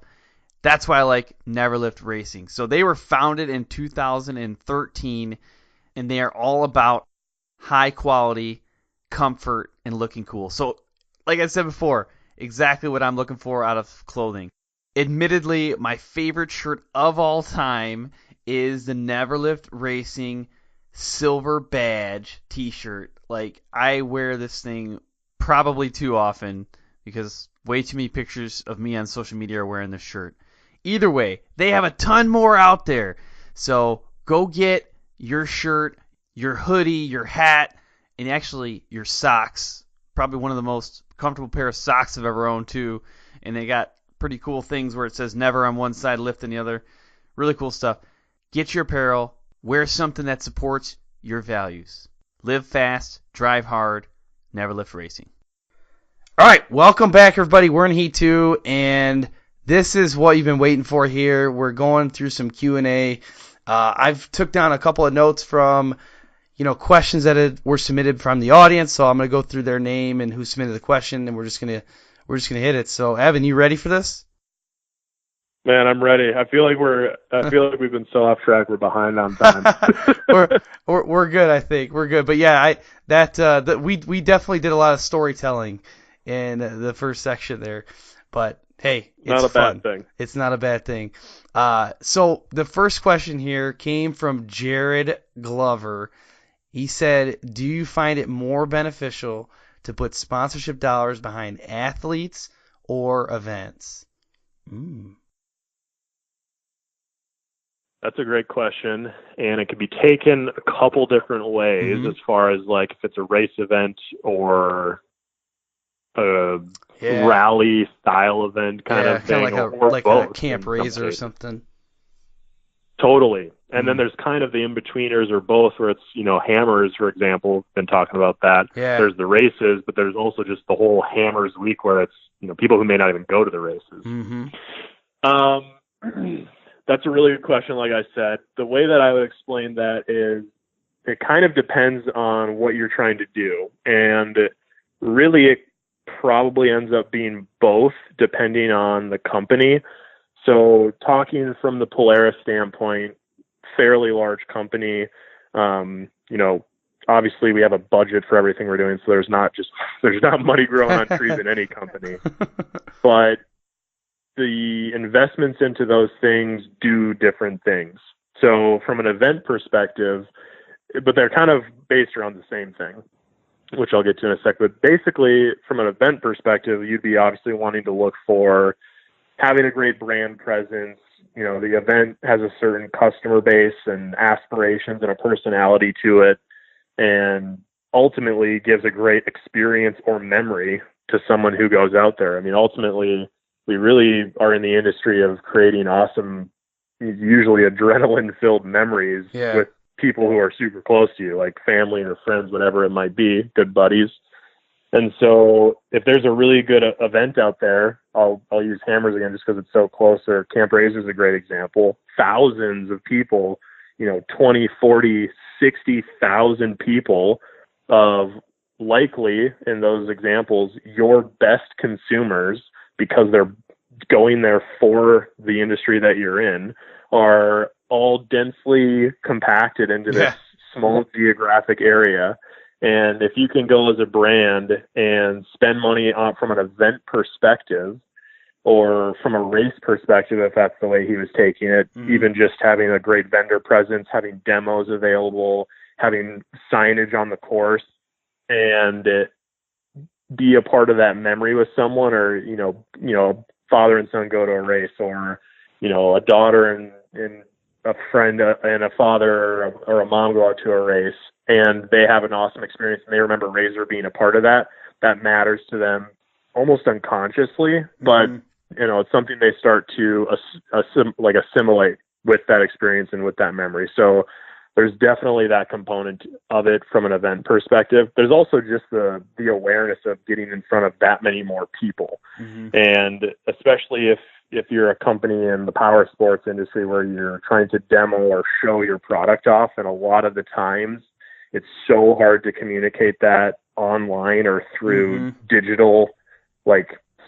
That's why I like Neverlift Racing. So they were founded in 2013, and they are all about high quality, comfort, and looking cool. So, like I said before, exactly what I'm looking for out of clothing. Admittedly, my favorite shirt of all time is the Neverlift Racing silver badge t-shirt. Like, I wear this thing probably too often because way too many pictures of me on social media are wearing this shirt. Either way, they have a ton more out there. So go get your shirt, your hoodie, your hat, and actually your socks. Probably one of the most comfortable pair of socks I've ever owned too. And they got pretty cool things where it says never on one side, lift on the other. Really cool stuff. Get your apparel. Wear something that supports your values. Live fast, drive hard, Neverlift Racing. All right, welcome back, everybody. We're in Heat 2, and this is what you've been waiting for here. We're going through some Q&A. I've took down a couple of notes from, questions that were submitted from the audience, so I'm going to go through their name and who submitted the question, and we're just going to hit it. So, Evan, you ready for this? Man, I'm ready. I feel like we've been so off track. We're behind on time. we're good. I think we're good. But yeah, we definitely did a lot of storytelling in the first section there. But hey, it's not a fun. bad thing. It's not a bad thing. So the first question here came from Jared Glover. He said, "Do you find it more beneficial to put sponsorship dollars behind athletes or events?" That's a great question, and it can be taken a couple different ways as far as like if it's a race event or a rally style event kind of thing, like a camp razor or something. Totally. And then there's kind of the in-betweeners or both where it's, hammers, for example, been talking about that. Yeah. There's the races, but there's also just the whole hammers week where it's, people who may not even go to the races. That's a really good question. Like I said, the way that I would explain that is it kind of depends on what you're trying to do. And really it probably ends up being both depending on the company. So talking from the Polaris standpoint, fairly large company, obviously we have a budget for everything we're doing. So there's not money growing on trees in any company, but the investments into those things do different things. So from an event perspective, but they're kind of based around the same thing, which I'll get to in a sec. But basically, from an event perspective, you'd be obviously wanting to look for having a great brand presence. The event has a certain customer base and aspirations and a personality to it, and ultimately gives a great experience or memory to someone who goes out there. I mean, ultimately, we really are in the industry of creating awesome, usually adrenaline-filled memories with people who are super close to you, like family or friends, whatever it might be, good buddies. And so if there's a really good event out there, I'll use Hammers again just because it's so close, or Camp Razor is a great example. Thousands of people, 20, 40, 60,000 people of likely, in those examples, your best consumers, because they're going there for the industry that you're in, are all densely compacted into this small geographic area. And if you can go as a brand and spend money on from an event perspective, or from a race perspective, if that's the way he was taking it, even just having a great vendor presence, having demos available, having signage on the course, and be a part of that memory with someone, or, father and son go to a race, or, a daughter and a friend and a father or a mom go out to a race, and they have an awesome experience, and they remember Razor being a part of that. That matters to them almost unconsciously, but it's something they start to assimilate with that experience and with that memory. So there's definitely that component of it from an event perspective. There's also just the awareness of getting in front of that many more people. And especially if you're a company in the power sports industry where you're trying to demo or show your product off, and a lot of the times it's so hard to communicate that online or through digital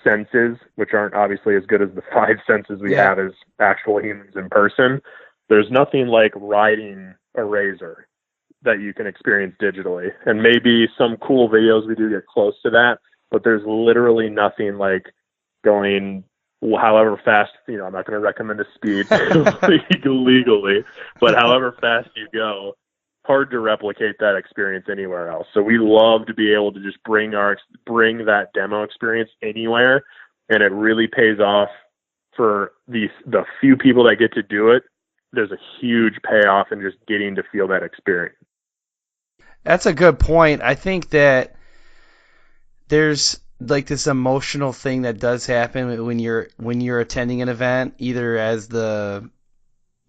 senses, which aren't obviously as good as the 5 senses we have as actual humans in person. There's nothing like riding a Razor that you can experience digitally. And maybe some cool videos we do get close to that, but there's literally nothing like going however fast, I'm not going to recommend a speed legally, but however fast you go, hard to replicate that experience anywhere else. So we love to be able to just bring that demo experience anywhere, and it really pays off for the few people that get to do it. There's a huge payoff in just getting to feel that experience. That's a good point. I think that there's this emotional thing that does happen when you're attending an event, either as the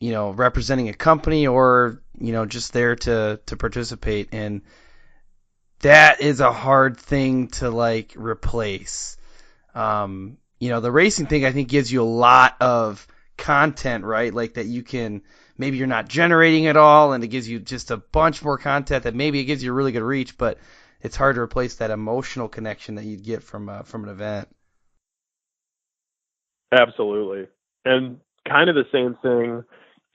representing a company or just there to participate, and that is a hard thing to replace. The racing thing I think gives you a lot of content, right? That you can, maybe you're not generating it all, and it gives you just a bunch more content that maybe it gives you a really good reach, but it's hard to replace that emotional connection that you'd get from an event. Absolutely. And kind of the same thing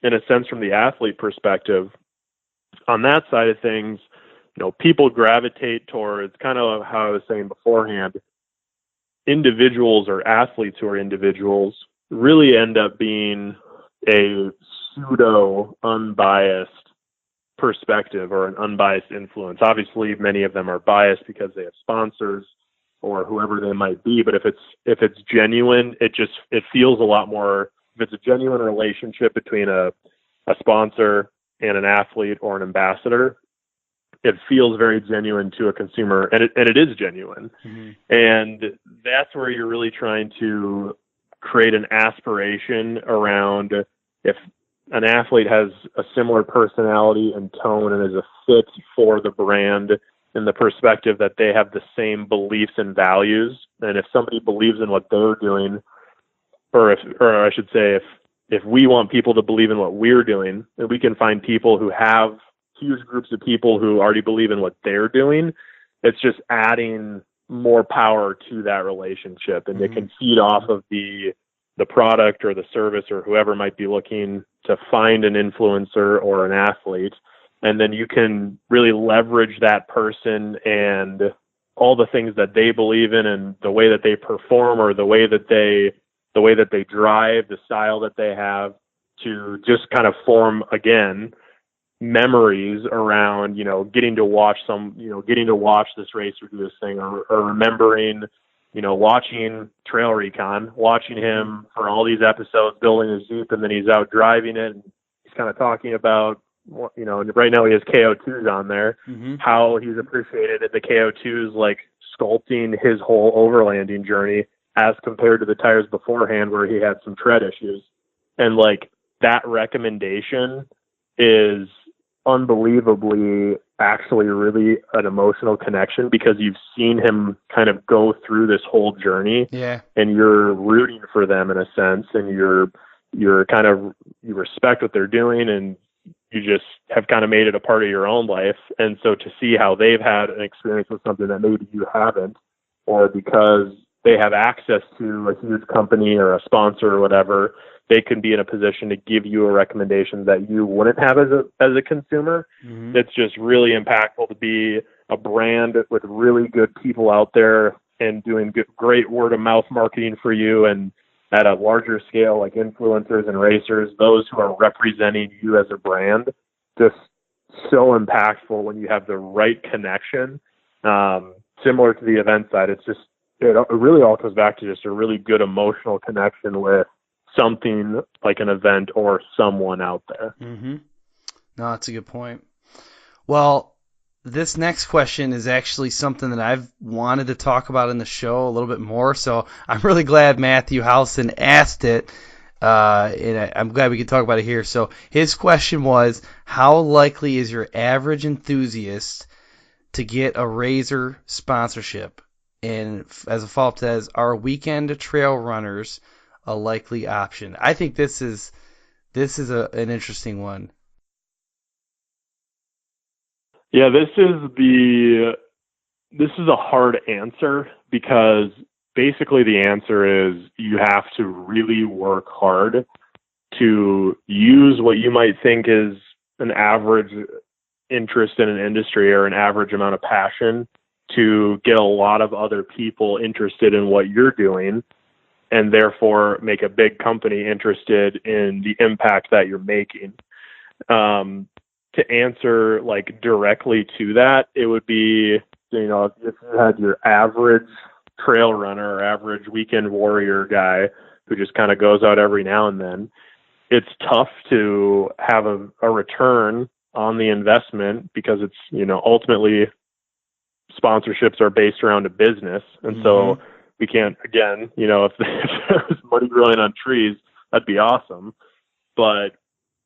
in a sense from the athlete perspective. On that side of things, people gravitate towards, kind of how I was saying beforehand, individuals or athletes who are individuals really end up being a pseudo unbiased perspective or an unbiased influence. Obviously, many of them are biased because they have sponsors or whoever they might be. But if it's genuine, it feels a lot more. If it's a genuine relationship between a sponsor and an athlete or an ambassador, it feels very genuine to a consumer, and it is genuine. And that's where you're really trying to create an aspiration around, if an athlete has a similar personality and tone and is a fit for the brand in the perspective that they have the same beliefs and values. And if somebody believes in what they're doing, or I should say, if we want people to believe in what we're doing, then we can find people who have huge groups of people who already believe in what they're doing. It's just adding more power to that relationship, and it can feed off of the product or the service or whoever might be looking to find an influencer or an athlete. And then you can really leverage that person and all the things that they believe in and the way that they perform or the way that they drive, the style that they have, to just kind of form, again, memories around, getting to watch this race or do this thing, or remembering, watching Trail Recon, watching him for all these episodes, building his Jeep, and then he's out driving it, and he's kind of talking about, right now he has KO2s on there, how he's appreciated the KO2s sculpting his whole overlanding journey as compared to the tires beforehand where he had some tread issues. And like that recommendation is unbelievably actually really an emotional connection because you've seen him kind of go through this whole journey. Yeah. And you're rooting for them in a sense, and you're kind of, you respect what they're doing, and you just have kind of made it a part of your own life. And so to see how they've had an experience with something that maybe you haven't, or because they have access to a huge company or a sponsor or whatever, they can be in a position to give you a recommendation that you wouldn't have as a consumer. Mm-hmm. It's just really impactful to be a brand with really good people out there and doing great word of mouth marketing for you, and at a larger scale, like influencers and racers, those who are representing you as a brand, just so impactful when you have the right connection. Similar to the event side, it really all comes back to just a really good emotional connection with something like an event or someone out there. Mm-hmm. No, that's a good point. Well, this next question is actually something that I've wanted to talk about in the show a little bit more, so I'm really glad Matthew Howson asked it, and I'm glad we could talk about it here. So his question was, how likely is your average enthusiast to get a RZR sponsorship? And as a follow-up to that, is, are weekend trail runners a likely option? I think this is an interesting one. Yeah, this is a hard answer because basically the answer is you have to really work hard to use what you might think is an average interest in an industry or an average amount of passion to get a lot of other people interested in what you're doing, and therefore make a big company interested in the impact that you're making. To answer like directly to that, it would be, you know, if you had your average trail runner or average weekend warrior guy who just kind of goes out every now and then, it's tough to have a return on the investment because it's, you know, ultimately sponsorships are based around a business. And so we can't, again, you know, if there was money growing on trees, that'd be awesome. But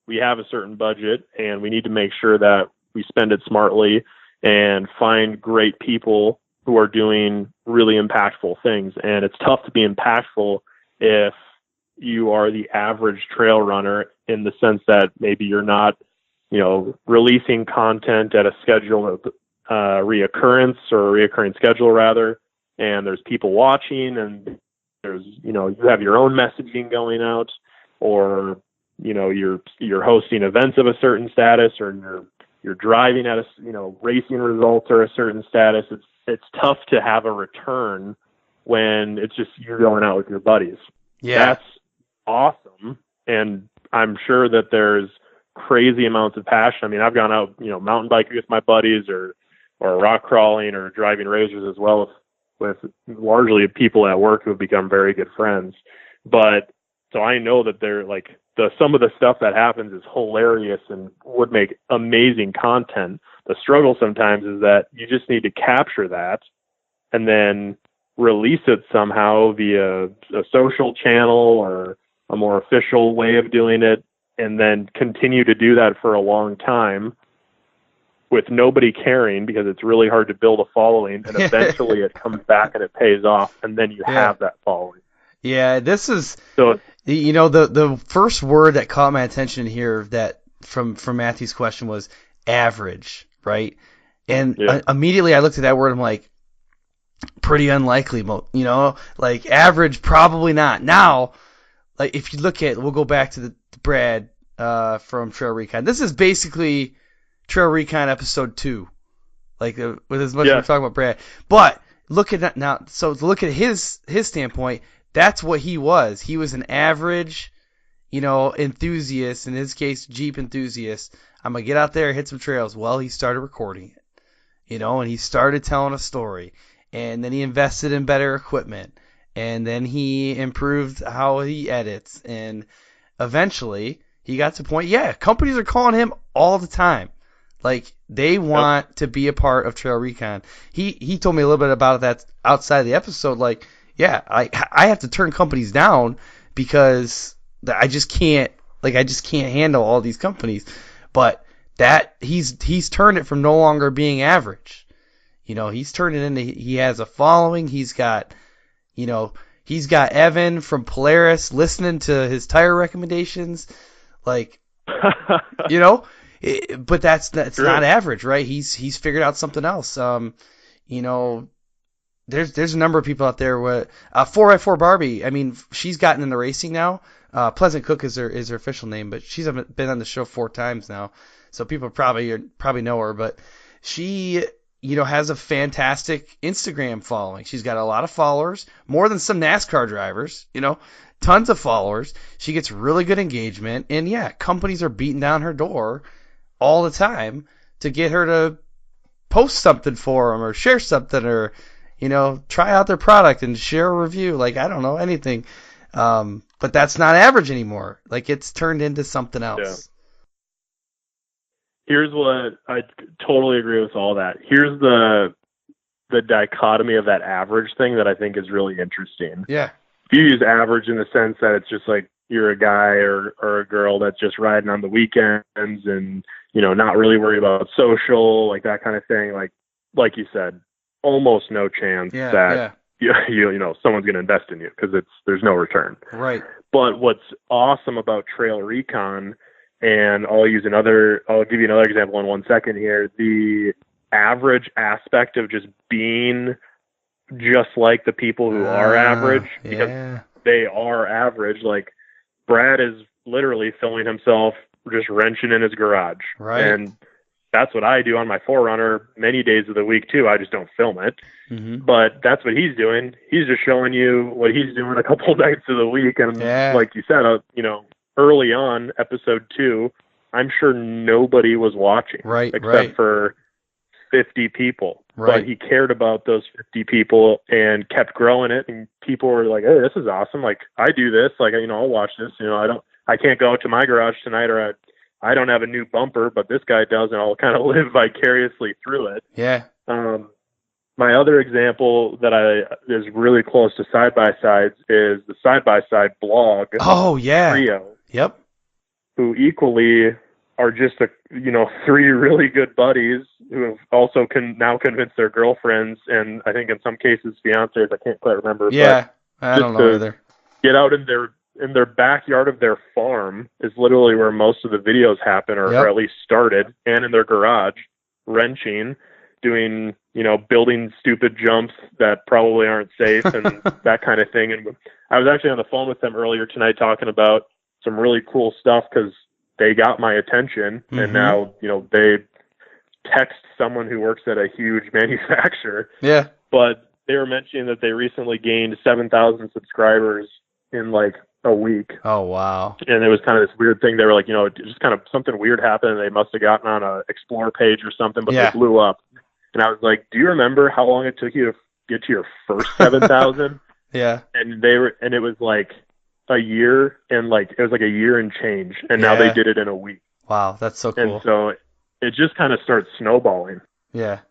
we have a certain budget and we need to make sure that we spend it smartly and find great people who are doing really impactful things. And it's tough to be impactful if you are the average trail runner, in the sense that maybe you're not, you know, releasing content at a scheduled reoccurrence or a reoccurring schedule rather. And there's people watching, and there's, you know, you have your own messaging going out, or, you know, you're hosting events of a certain status, or you're driving at a, you know, racing results are a certain status. It's tough to have a return when it's just you going out with your buddies. Yeah. That's awesome. And I'm sure that there's crazy amounts of passion. I mean, I've gone out, you know, mountain biking with my buddies, or rock crawling, or driving razors as well with largely people at work who have become very good friends. But so I know that they're like, some of the stuff that happens is hilarious and would make amazing content. The struggle sometimes is that you just need to capture that and then release it somehow via a social channel or a more official way of doing it, and then continue to do that for a long time with nobody caring, because it's really hard to build a following, and eventually it comes back and it pays off, and then you have that following. Yeah, this is, so, you know, the first word that caught my attention here that from Matthew's question was average, right? And immediately I looked at that word, I'm like, pretty unlikely, you know, like average, probably not. Now, like if you look at, we'll go back to the Brad from Trail Recon. This is basically Trail Recon episode 2, like with as much as we're talking about Brad. But look at that now. So to look at his standpoint, that's what he was. He was an average, you know, enthusiast. In his case, Jeep enthusiast. I'm gonna get out there, hit some trails. Well, he started recording it, you know, and he started telling a story, and then he invested in better equipment, and then he improved how he edits, and eventually he got to the point. Yeah, companies are calling him all the time. Like, they want to be a part of Trail Recon. He told me a little bit about that outside of the episode. Like, yeah, I have to turn companies down because I just can't handle all these companies. But that he's turned it from no longer being average. He's turned it into, he has a following. He's got Evan from Polaris listening to his tire recommendations. Like, but that's True. not average, right? He's figured out something else. There's a number of people out there with 4x4 Barbie. I mean, she's gotten into racing now. Pleasant Cook is her official name, but she's been on the show 4 times now, so people probably know her. But she, has a fantastic Instagram following. She's got a lot of followers, more than some NASCAR drivers. Tons of followers. She gets really good engagement, and yeah, companies are beating down her door all the time to get her to post something for them or share something or try out their product and share a review. Like, I don't know, anything. But that's not average anymore. Like, it's turned into something else. Yeah. Here's what I totally agree with all that. Here's the dichotomy of that average thing that I think is really interesting. Yeah. If you use average in the sense that it's just like you're a guy or a girl that's just riding on the weekends and, not really worried about social, like that kind of thing. Like you said, almost no chance that someone's going to invest in you because there's no return. Right. But what's awesome about Trail Recon, and I'll give you another example in 1 second here, the average aspect of just being just like the people who are average, because they are average. Like, Brad is literally filming himself just wrenching in his garage. Right. And that's what I do on my 4Runner many days of the week too. I just don't film it. Mm-hmm. But that's what he's doing. He's just showing you what he's doing a couple of nights of the week. And like you said, early on, episode 2, I'm sure nobody was watching, except for 50 people. Right. But he cared about those 50 people and kept growing it. And people were like, "Hey, this is awesome. Like, I do this. Like, I'll watch this. I can't go out to my garage tonight, or I don't have a new bumper, but this guy does, and I'll kind of live vicariously through it." Yeah. My other example that is really close to side-by-sides is the side-by-side blog. Oh, yeah. Trio. Yep. Who equally are just 3 really good buddies who have also now convinced their girlfriends, and I think in some cases fiancés. I can't quite remember. Yeah, I don't know either. Get out in their backyard of their farm is literally where most of the videos happen, or at least started, and in their garage, wrenching, doing, building stupid jumps that probably aren't safe and that kind of thing. And I was actually on the phone with them earlier tonight talking about some really cool stuff because they got my attention. Mm-hmm. And now, they text someone who works at a huge manufacturer. Yeah. But they were mentioning that they recently gained 7,000 subscribers in like a week. Oh, wow. And it was kind of this weird thing. They were like, just kind of something weird happened. And they must have gotten on a Explore page or something, but they blew up. And I was like, do you remember how long it took you to get to your first 7,000? Yeah. And it was like a year, and it was like a year and change. And now they did it in a week. Wow. That's so cool. And so it just kind of starts snowballing. Yeah.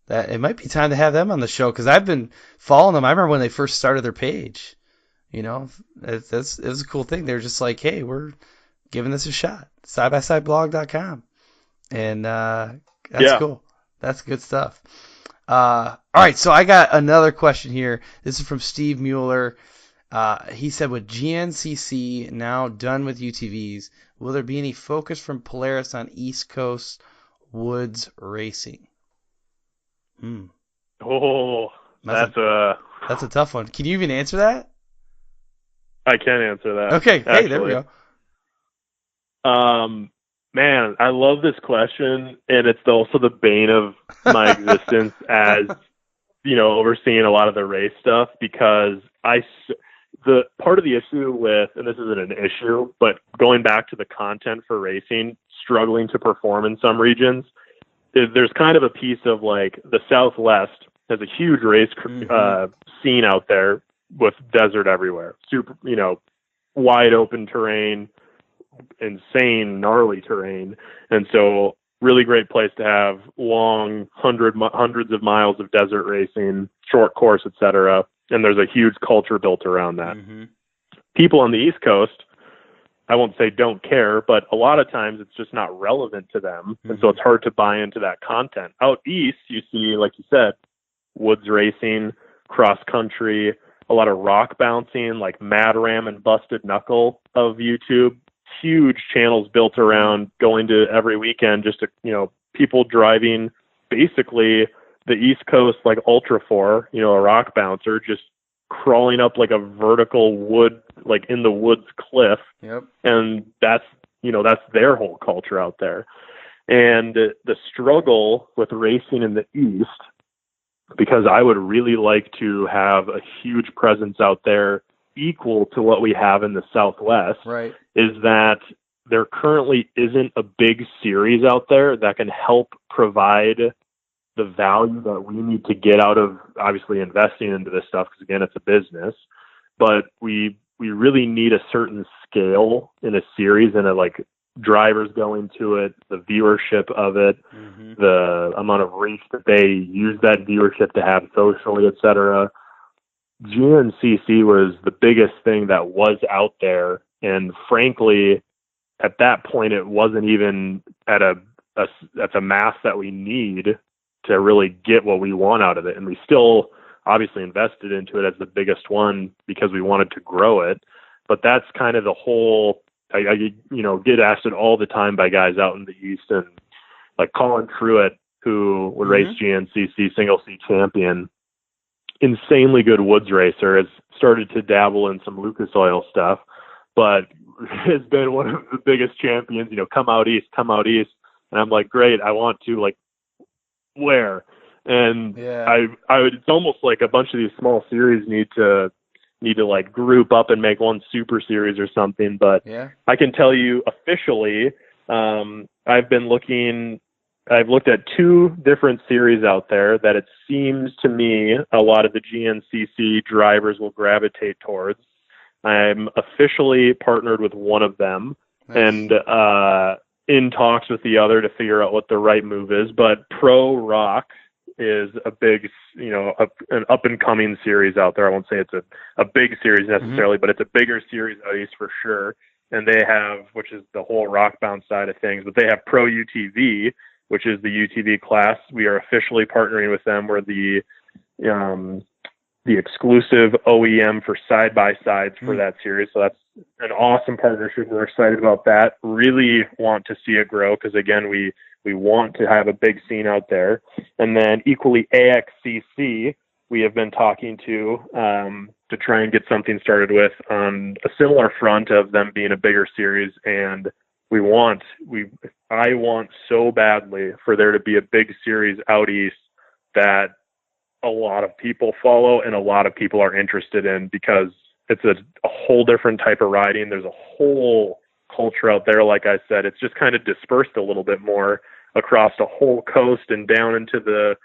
It might be time to have them on the show, because I've been following them. I remember when they first started their page. It was a cool thing. They were just like, hey, we're giving this a shot. Sidebysideblog.com. And that's cool. That's good stuff. All right, so I got another question here. This is from Steve Mueller. He said, with GNCC now done with UTVs, will there be any focus from Polaris on East Coast woods racing? Oh, that's a tough one. Can you even answer that? I can answer that. Okay. Hey, there we go. Man, I love this question, and it's also the bane of my existence as, overseeing a lot of the race stuff, because the part of the issue with, and this isn't an issue, but going back to the content for racing, struggling to perform in some regions, there's kind of a piece of like the Southwest has a huge race scene out there with desert everywhere, super, wide open terrain, insane gnarly terrain. And so really great place to have long hundreds of miles of desert racing, short course, etc. And there's a huge culture built around that. Mm-hmm. People on the East Coast, I won't say don't care, but a lot of times it's just not relevant to them. Mm-hmm. And so it's hard to buy into that content. Out East, you see, like you said, woods racing, cross country, a lot of rock bouncing, like Mad Ram and Busted Knuckle of YouTube. Huge channels built around going to every weekend, just to, people driving basically the East Coast, like Ultra 4, a rock bouncer, just crawling up like a vertical wood, like in the woods cliff. Yep. And that's their whole culture out there. And the struggle with racing in the East, because I would really like to have a huge presence out there equal to what we have in the Southwest, right, is that there currently isn't a big series out there that can help provide the value that we need to get out of obviously investing into this stuff, because again, it's a business, but we really need a certain scale in a series and like drivers going to it, the viewership of it, mm-hmm. the amount of reach that they use that viewership to have socially, etc. GNCC was the biggest thing that was out there, and frankly, at that point, it wasn't even at a mass that we need to really get what we want out of it. And we still obviously invested into it as the biggest one because we wanted to grow it. But that's kind of the whole. I get asked it all the time by guys out in the East, and like Colin Truitt, who would race GNCC single seat champion, insanely good woods racer, has started to dabble in some Lucas Oil stuff, but has been one of the biggest champions, come out East. And I'm like, great. I want to, like, where? And I would, it's almost like a bunch of these small series need to like group up and make one super series or something. But I can tell you officially, I've looked at 2 different series out there that it seems to me a lot of the GNCC drivers will gravitate towards. I'm officially partnered with one of them, and in talks with the other to figure out what the right move is. But Pro Rock is a big, an up-and-coming series out there. I won't say it's a big series necessarily, but it's a bigger series out East for sure. And they have, which is the whole rock bound side of things, but they have Pro UTV, which is the UTV class. We are officially partnering with them. We're the exclusive OEM for side-by-sides for that series. So that's an awesome partnership. We're excited about that. Really want to see it grow because, again, we want to have a big scene out there. And then equally AXCC, we have been talking to try and get something started with on a similar front of them being a bigger series. And I want so badly for there to be a big series out East that a lot of people follow and a lot of people are interested in, because it's a whole different type of riding. There's a whole culture out there. Like I said, it's just kind of dispersed a little bit more across the whole coast and down into the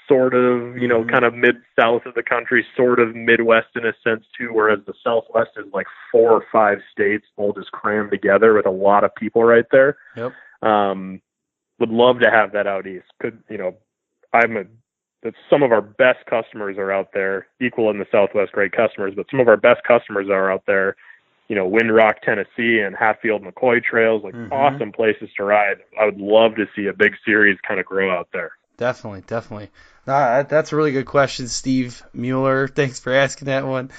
sort of, kind of mid-south of the country, sort of Midwest in a sense too, whereas the Southwest is like 4 or 5 states all just crammed together with a lot of people right there. Yep. Would love to have that out East. That some of our best customers are out there, equal in the Southwest, great customers, but some of our best customers are out there, Windrock, Tennessee, and Hatfield McCoy trails, like awesome places to ride. I would love to see a big series kind of grow out there. Definitely. That's a really good question, Steve Mueller. Thanks for asking that one.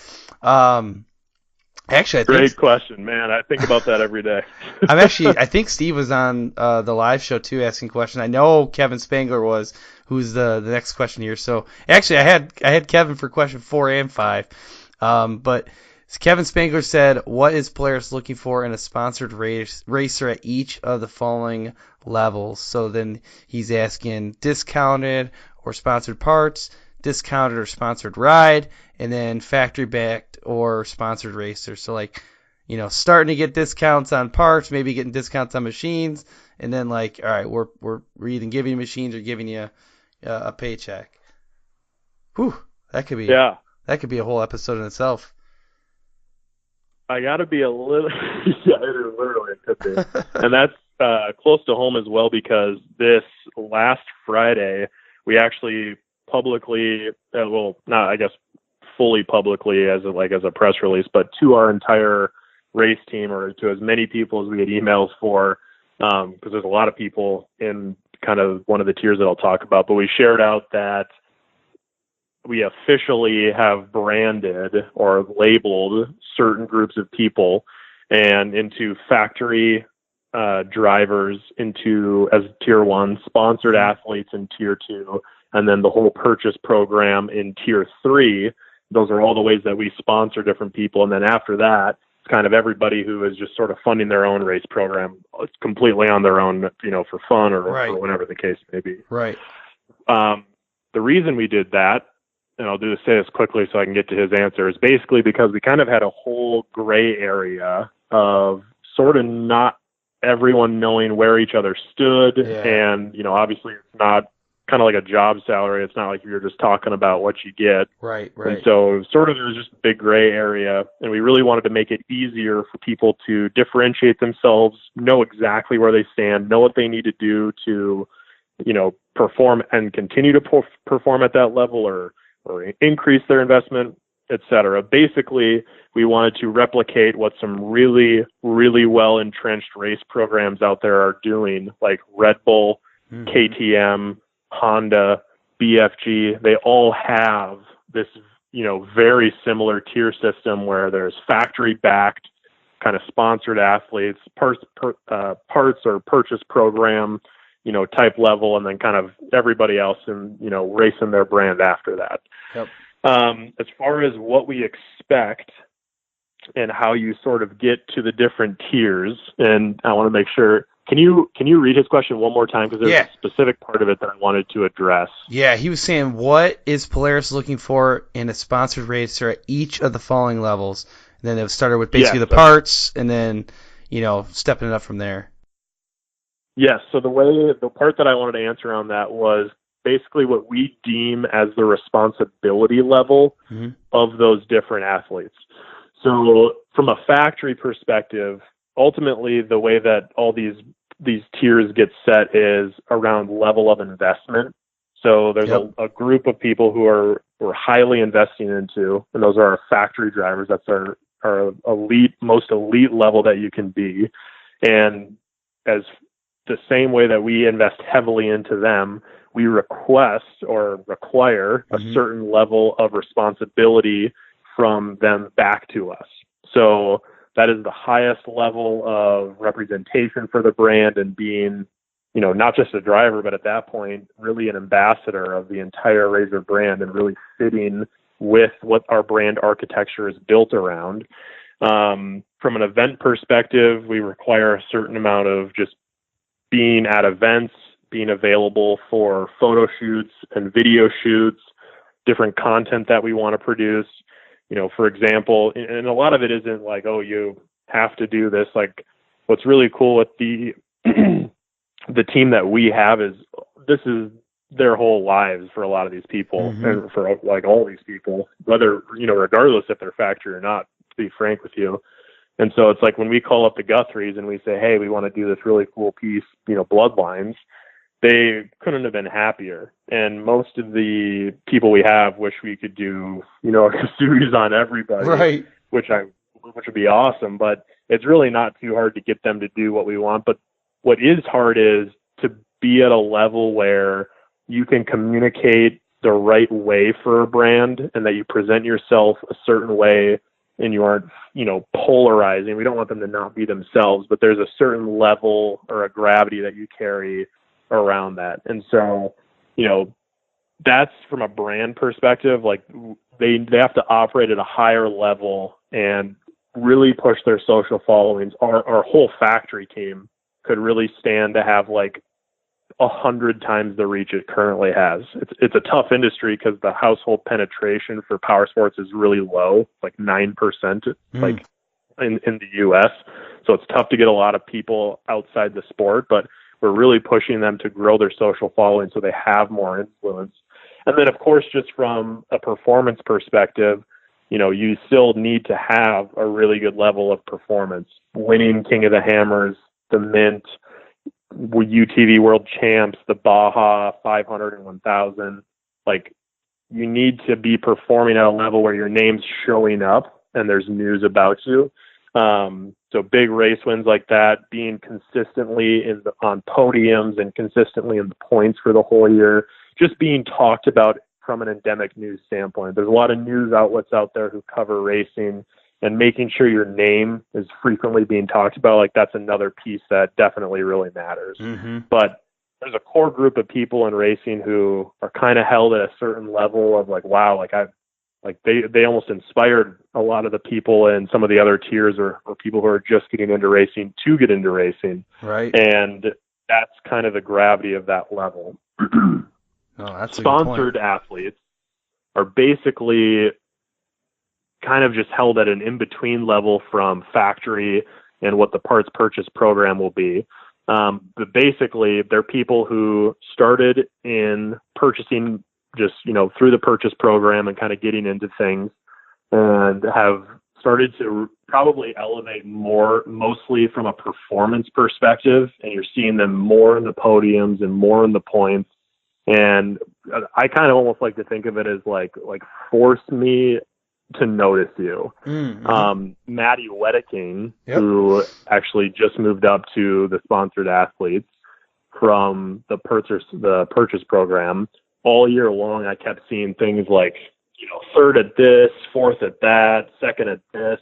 Actually, great question, man. I think about that every day. I think Steve was on the live show too, asking questions. I know Kevin Spangler was, who's the next question here. So actually, I had Kevin for question 4 and 5. But Kevin Spangler said, "What is Polaris looking for in a sponsored racer at each of the following levels?" So then he's asking discounted or sponsored parts, discounted or sponsored ride, and then factory backed or sponsored racer. So starting to get discounts on parts, maybe getting discounts on machines, and then all right, we're either giving you machines or giving you a paycheck. Whew, that could be a whole episode in itself. I got to be a little, it literally could be. And close to home as well, because this last Friday we actually publicly, well, not I guess fully publicly as a press release, but to our entire race team, or to as many people as we get emails for, because there's a lot of people in kind of one of the tiers that I'll talk about, but we shared out that we officially have branded or labeled certain groups of people and into factory drivers into as tier 1, sponsored athletes in tier 2, and then the whole purchase program in tier 3. Those are all the ways that we sponsor different people. And then after that, it's kind of everybody who is just sort of funding their own race program. It's completely on their own, for fun or whatever the case may be. Right. The reason we did that, and I'll say this quickly so I can get to his answer, is basically because we kind of had a whole gray area of sort of not everyone knowing where each other stood. Yeah. And, obviously it's not kind of like a job salary. It's not like you're just talking about what you get. Right. And so sort of there was just a big gray area, and we really wanted to make it easier for people to differentiate themselves, know exactly where they stand, know what they need to do to, perform and continue to perform at that level or increase their investment, etc. Basically, we wanted to replicate what some really, really well-entrenched race programs out there are doing, like Red Bull, KTM, Honda, BFG. They all have this, very similar tier system where there's factory-backed, kind of sponsored athletes, parts or purchase program, type level, and then kind of everybody else and, racing their brand after that. Yep. As far as what we expect and how you sort of get to the different tiers, and I want to make sure, can you read his question one more time? Because there's a specific part of it that I wanted to address. Yeah, he was saying, what is Polaris looking for in a sponsored racer at each of the following levels? And then it started with basically the parts, and then, stepping it up from there. Yes. So the part that I wanted to answer on that was basically what we deem as the responsibility level of those different athletes. So from a factory perspective, ultimately the way that all these tiers get set is around level of investment. So there's a group of people who we're highly investing into, and those are our factory drivers. That's our most elite level that you can be. And as the same way that we invest heavily into them, we request or require a certain level of responsibility from them back to us. So that is the highest level of representation for the brand, and being, not just a driver, but at that point, really an ambassador of the entire Razor brand, and really fitting with what our brand architecture is built around. From an event perspective, we require a certain amount of just being at events, being available for photo shoots and video shoots, different content that we want to produce. For example, and a lot of it isn't like, oh, you have to do this. Like, what's really cool with the team that we have is this is their whole lives for a lot of these people, and for like all these people, whether, regardless if they're factory or not, to be frank with you. And so it's like when we call up the Guthries and we say, hey, we want to do this really cool piece, Bloodlines, they couldn't have been happier. And most of the people we have wish we could do, a series on everybody, right? Which would be awesome. But it's really not too hard to get them to do what we want. But what is hard is to be at a level where you can communicate the right way for a brand, and that you present yourself a certain way, and you aren't, polarizing. We don't want them to not be themselves, but there's a certain level or a gravity that you carry around that. And so, that's from a brand perspective, like they have to operate at a higher level and really push their social followings. Our whole factory team could really stand to have like 100 times the reach it currently has. It's a tough industry because the household penetration for power sports is really low, like 9%, like in the US. So it's tough to get a lot of people outside the sport, but we're really pushing them to grow their social following so they have more influence. And then, of course, just from a performance perspective, you still need to have a really good level of performance. Winning King of the Hammers, the Mint, UTV World Champs, the Baja 500 and 1000. Like, you need to be performing at a level where your name's showing up and there's news about you. So big race wins like that, being consistently on podiums and consistently in the points for the whole year, just being talked about from an endemic news standpoint. There's a lot of news outlets out there who cover racing, and making sure your name is frequently being talked about. Like, that's another piece that definitely really matters. Mm-hmm. But there's a core group of people in racing who are kind of held at a certain level of like, wow, they almost inspired a lot of the people in some of the other tiers or people who are just getting into racing to get into racing. Right. And that's kind of the gravity of that level. That's Sponsored athletes are basically kind of just held at an in-between level from factory and what the parts purchase program will be. But basically, they're people who started in purchasing just, through the purchase program and kind of getting into things, and have started to probably elevate more, mostly from a performance perspective. And you're seeing them more in the podiums and more in the points. And I kind of almost like to think of it as like force me to notice you. Mm-hmm. Maddie Wedeking, Yep. who actually just moved up to the sponsored athletes from the purchase program. All year long, I kept seeing things like, third at this, fourth at that, second at this,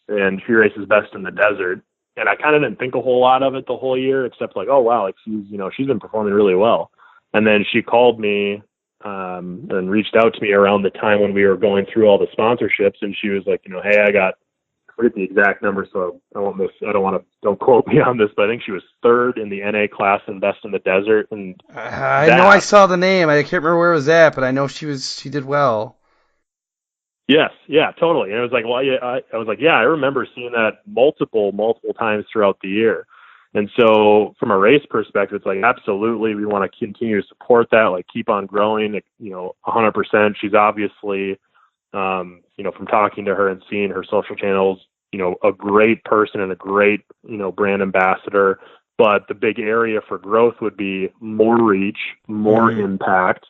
and she races best in the desert. And I kind of didn't think a whole lot of it the whole year, except like, oh wow, like she's been performing really well. And then she called me and reached out to me around the time when we were going through all the sponsorships, and she was like, hey, I forget the exact number, so don't quote me on this, but I think she was third in the NA class in Best in the Desert. And I know I saw the name. I can't remember where it was at, but I know she did well. Yes, yeah, totally. And it was like, well, yeah, I was like, yeah, I remember seeing that multiple times throughout the year. And so from a race perspective, it's like, absolutely, we want to continue to support that, like keep on growing, 100%. She's obviously, from talking to her and seeing her social channels, a great person and a great, brand ambassador. But the big area for growth would be more reach, more impact.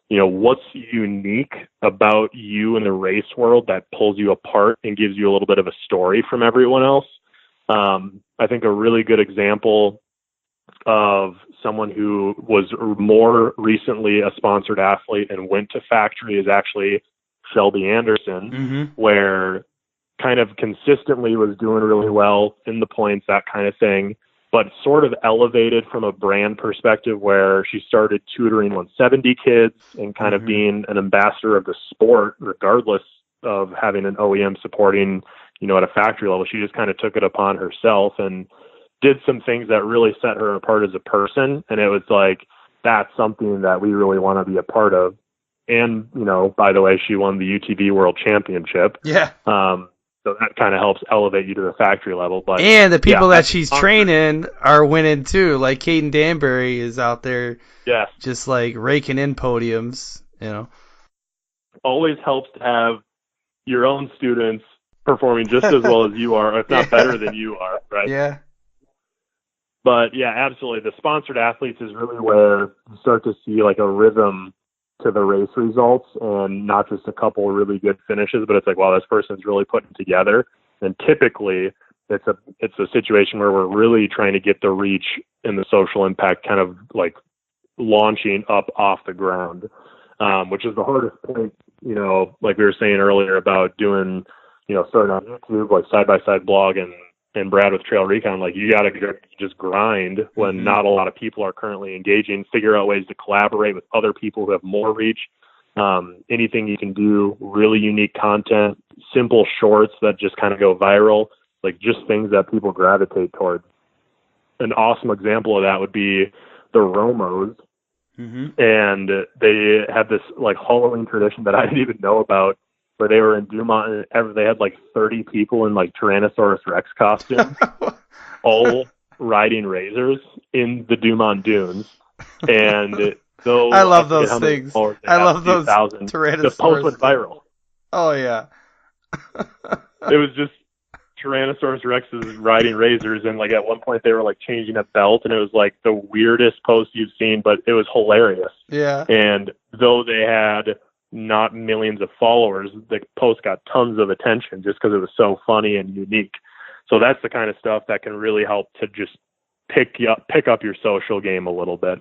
What's unique about you in the race world that pulls you apart and gives you a little bit of a story from everyone else? I think a really good example of someone who was more recently a sponsored athlete and went to factory is actually Shelby Anderson, where kind of consistently was doing really well in the points, that kind of thing, but sort of elevated from a brand perspective where she started tutoring 170 kids and kind of being an ambassador of the sport, regardless of having an OEM supporting, at a factory level. She just kind of took it upon herself and did some things that really set her apart as a person. And it was like, that's something that we really want to be a part of. And, by the way, she won the UTV World Championship. Yeah. So that kind of helps elevate you to the factory level. But and the people that she's training are winning too. Like Caden Danbury is out there, just like raking in podiums. Always helps to have your own students performing just as well as you are, if not better than you are, right? Yeah. But yeah, absolutely. The sponsored athletes is really where you start to see like a rhythm to the race results, and not just a couple really good finishes, but it's like, wow, this person's really putting together. And typically it's a situation where we're really trying to get the reach and the social impact kind of like launching up off the ground, which is the hardest point, like we were saying earlier about doing, starting on YouTube, like side-by-side blog and Brad with Trail Recon, like you got to just grind when not a lot of people are currently engaging, figure out ways to collaborate with other people who have more reach. Anything you can do, really unique content, simple shorts that just kind of go viral, like just things that people gravitate towards. An awesome example of that would be the Romos. And they had this like Halloween tradition that I didn't even know about, where they were in Dumont and they had like 30 people in like Tyrannosaurus Rex costumes, all riding razors in the Dumont dunes. And those, I love those things. I love those Tyrannosaurus. The post went viral. Oh yeah. It was just Tyrannosaurus Rex is riding razors, and like at one point they were like changing a belt, and it was like the weirdest post you've seen, but it was hilarious. Yeah. And though they had not millions of followers, the post got tons of attention just because it was so funny and unique. So that's the kind of stuff that can really help to just pick up your social game a little bit.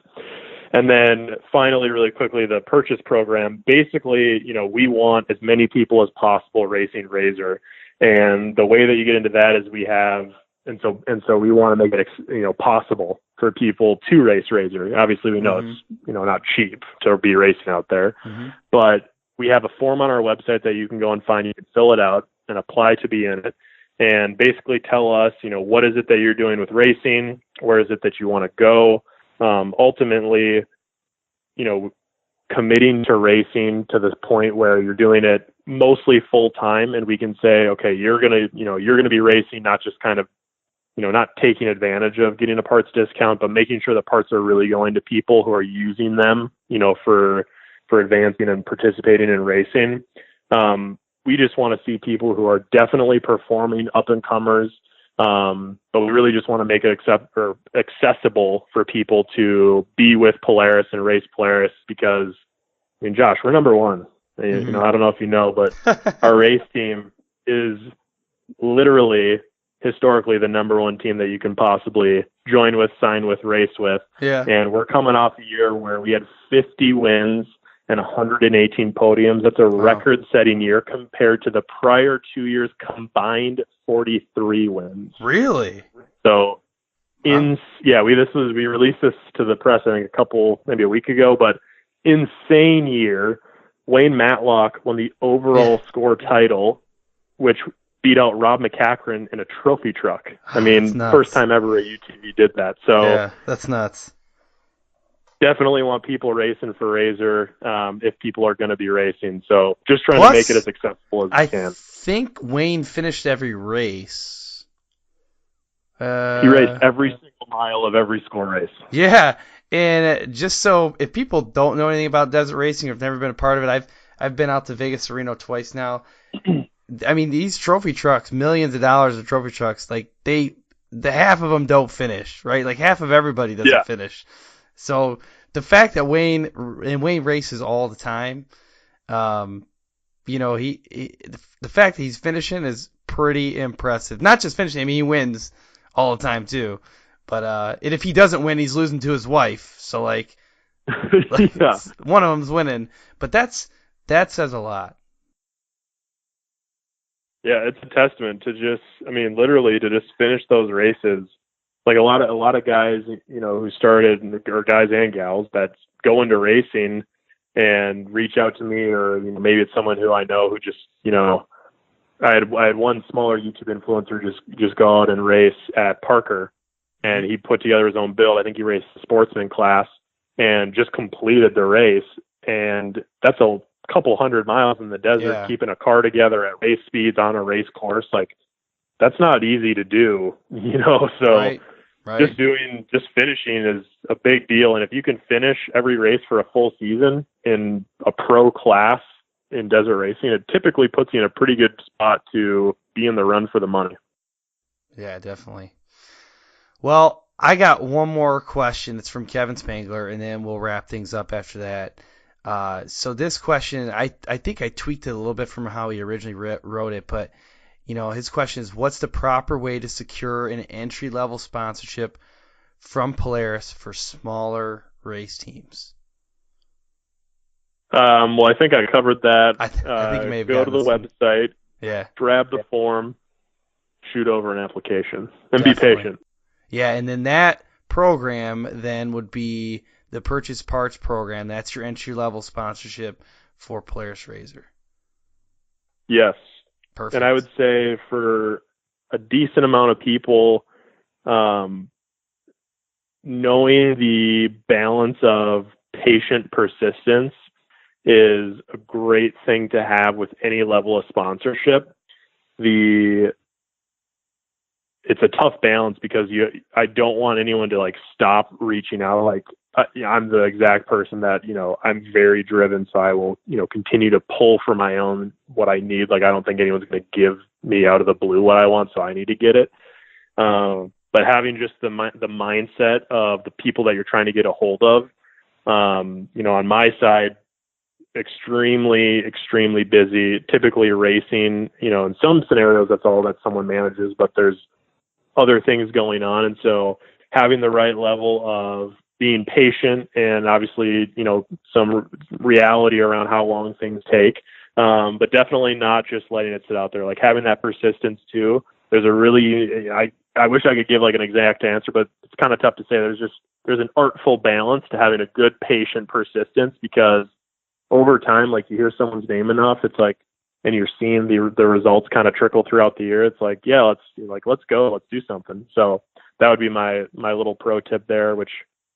And then finally, really quickly, the purchase program. Basically, we want as many people as possible racing Razor. And the way that you get into that is we have, and so we want to make it, possible for people to race Razor. Obviously, we know it's, not cheap to be racing out there, but we have a form on our website that you can go and find. You can fill it out and apply to be in it, and basically tell us, what is it that you're doing with racing? Where is it that you want to go? Ultimately, committing to racing to this point where you're doing it mostly full time, and we can say, okay, you're going to be racing, not just kind of, not taking advantage of getting a parts discount, but making sure the parts are really going to people who are using them, for advancing and participating in racing. We just want to see people who are definitely performing, up and comers. But we really just want to make it accessible for people to be with Polaris and race Polaris because, Josh, we're number one. I don't know if you know, but our race team is literally historically the number one team that you can possibly join with, sign with, race with. Yeah. And we're coming off a year where we had 50 wins and 118 podiums. That's a record-setting year compared to the prior 2 years combined 43 wins. Really? So, we released this to the press, I think maybe a week ago, but insane year. Wayne Matlock won the overall score title, which beat out Rob McCachran in a trophy truck. First time ever a UTV did that. So yeah, that's nuts. Definitely want people racing for Razor if people are going to be racing. So just trying to make it as accessible as we can. I think Wayne finished every race. He raced every single mile of every score race. Yeah, and just so if people don't know anything about desert racing or have never been a part of it, I've been out to Vegas to Reno twice now. These trophy trucks, millions of dollars of trophy trucks, like the half of them don't finish, right? Like half of everybody doesn't finish. So the fact that Wayne races all the time, the fact that he's finishing is pretty impressive. Not just finishing, he wins all the time too. But and if he doesn't win, he's losing to his wife. So like one of them's winning. But that says a lot. Yeah, it's a testament to just, literally to just finish those races. Like a lot of guys, who started, or guys and gals that go into racing and reach out to me, or maybe it's someone who I know who just, I had one smaller YouTube influencer just go out and race at Parker, and he put together his own build. I think he raced the sportsman class and just completed the race, and that's a couple 100 miles in the desert, keeping a car together at race speeds on a race course. Like that's not easy to do, so. Right. Just finishing is a big deal. And if you can finish every race for a full season in a pro class in desert racing, it typically puts you in a pretty good spot to be in the run for the money. Yeah, definitely. Well, I got one more question. It's from Kevin Spangler, and then we'll wrap things up after that. So this question, I think I tweaked it a little bit from how he originally wrote it, but his question is, what's the proper way to secure an entry-level sponsorship from Polaris for smaller race teams? Well, I think I covered that. I think you may have go to the website, grab the form, shoot over an application, and be patient. Yeah, and then that program then would be the Purchase Parts program. That's your entry-level sponsorship for Polaris Razor. Yes. Perfect. And I would say for a decent amount of people, knowing the balance of patient persistence is a great thing to have with any level of sponsorship. It's a tough balance because I don't want anyone to like stop reaching out. Like I'm the exact person that, I'm very driven. So I will, continue to pull for my own, what I need. Like, I don't think anyone's going to give me out of the blue what I want. So I need to get it. But having just the mindset of the people that you're trying to get a hold of, on my side, extremely, extremely busy, typically racing, in some scenarios, that's all that someone manages, but there's other things going on. And so having the right level of being patient and obviously, some reality around how long things take, but definitely not just letting it sit out there, like having that persistence too. There's a really, I wish I could give like an exact answer, but it's kind of tough to say. There's an artful balance to having a good patient persistence, because over time, like, you hear someone's name enough, it's like, and you're seeing the results kind of trickle throughout the year. It's like, yeah, let's go, let's do something. So that would be my little pro tip there, which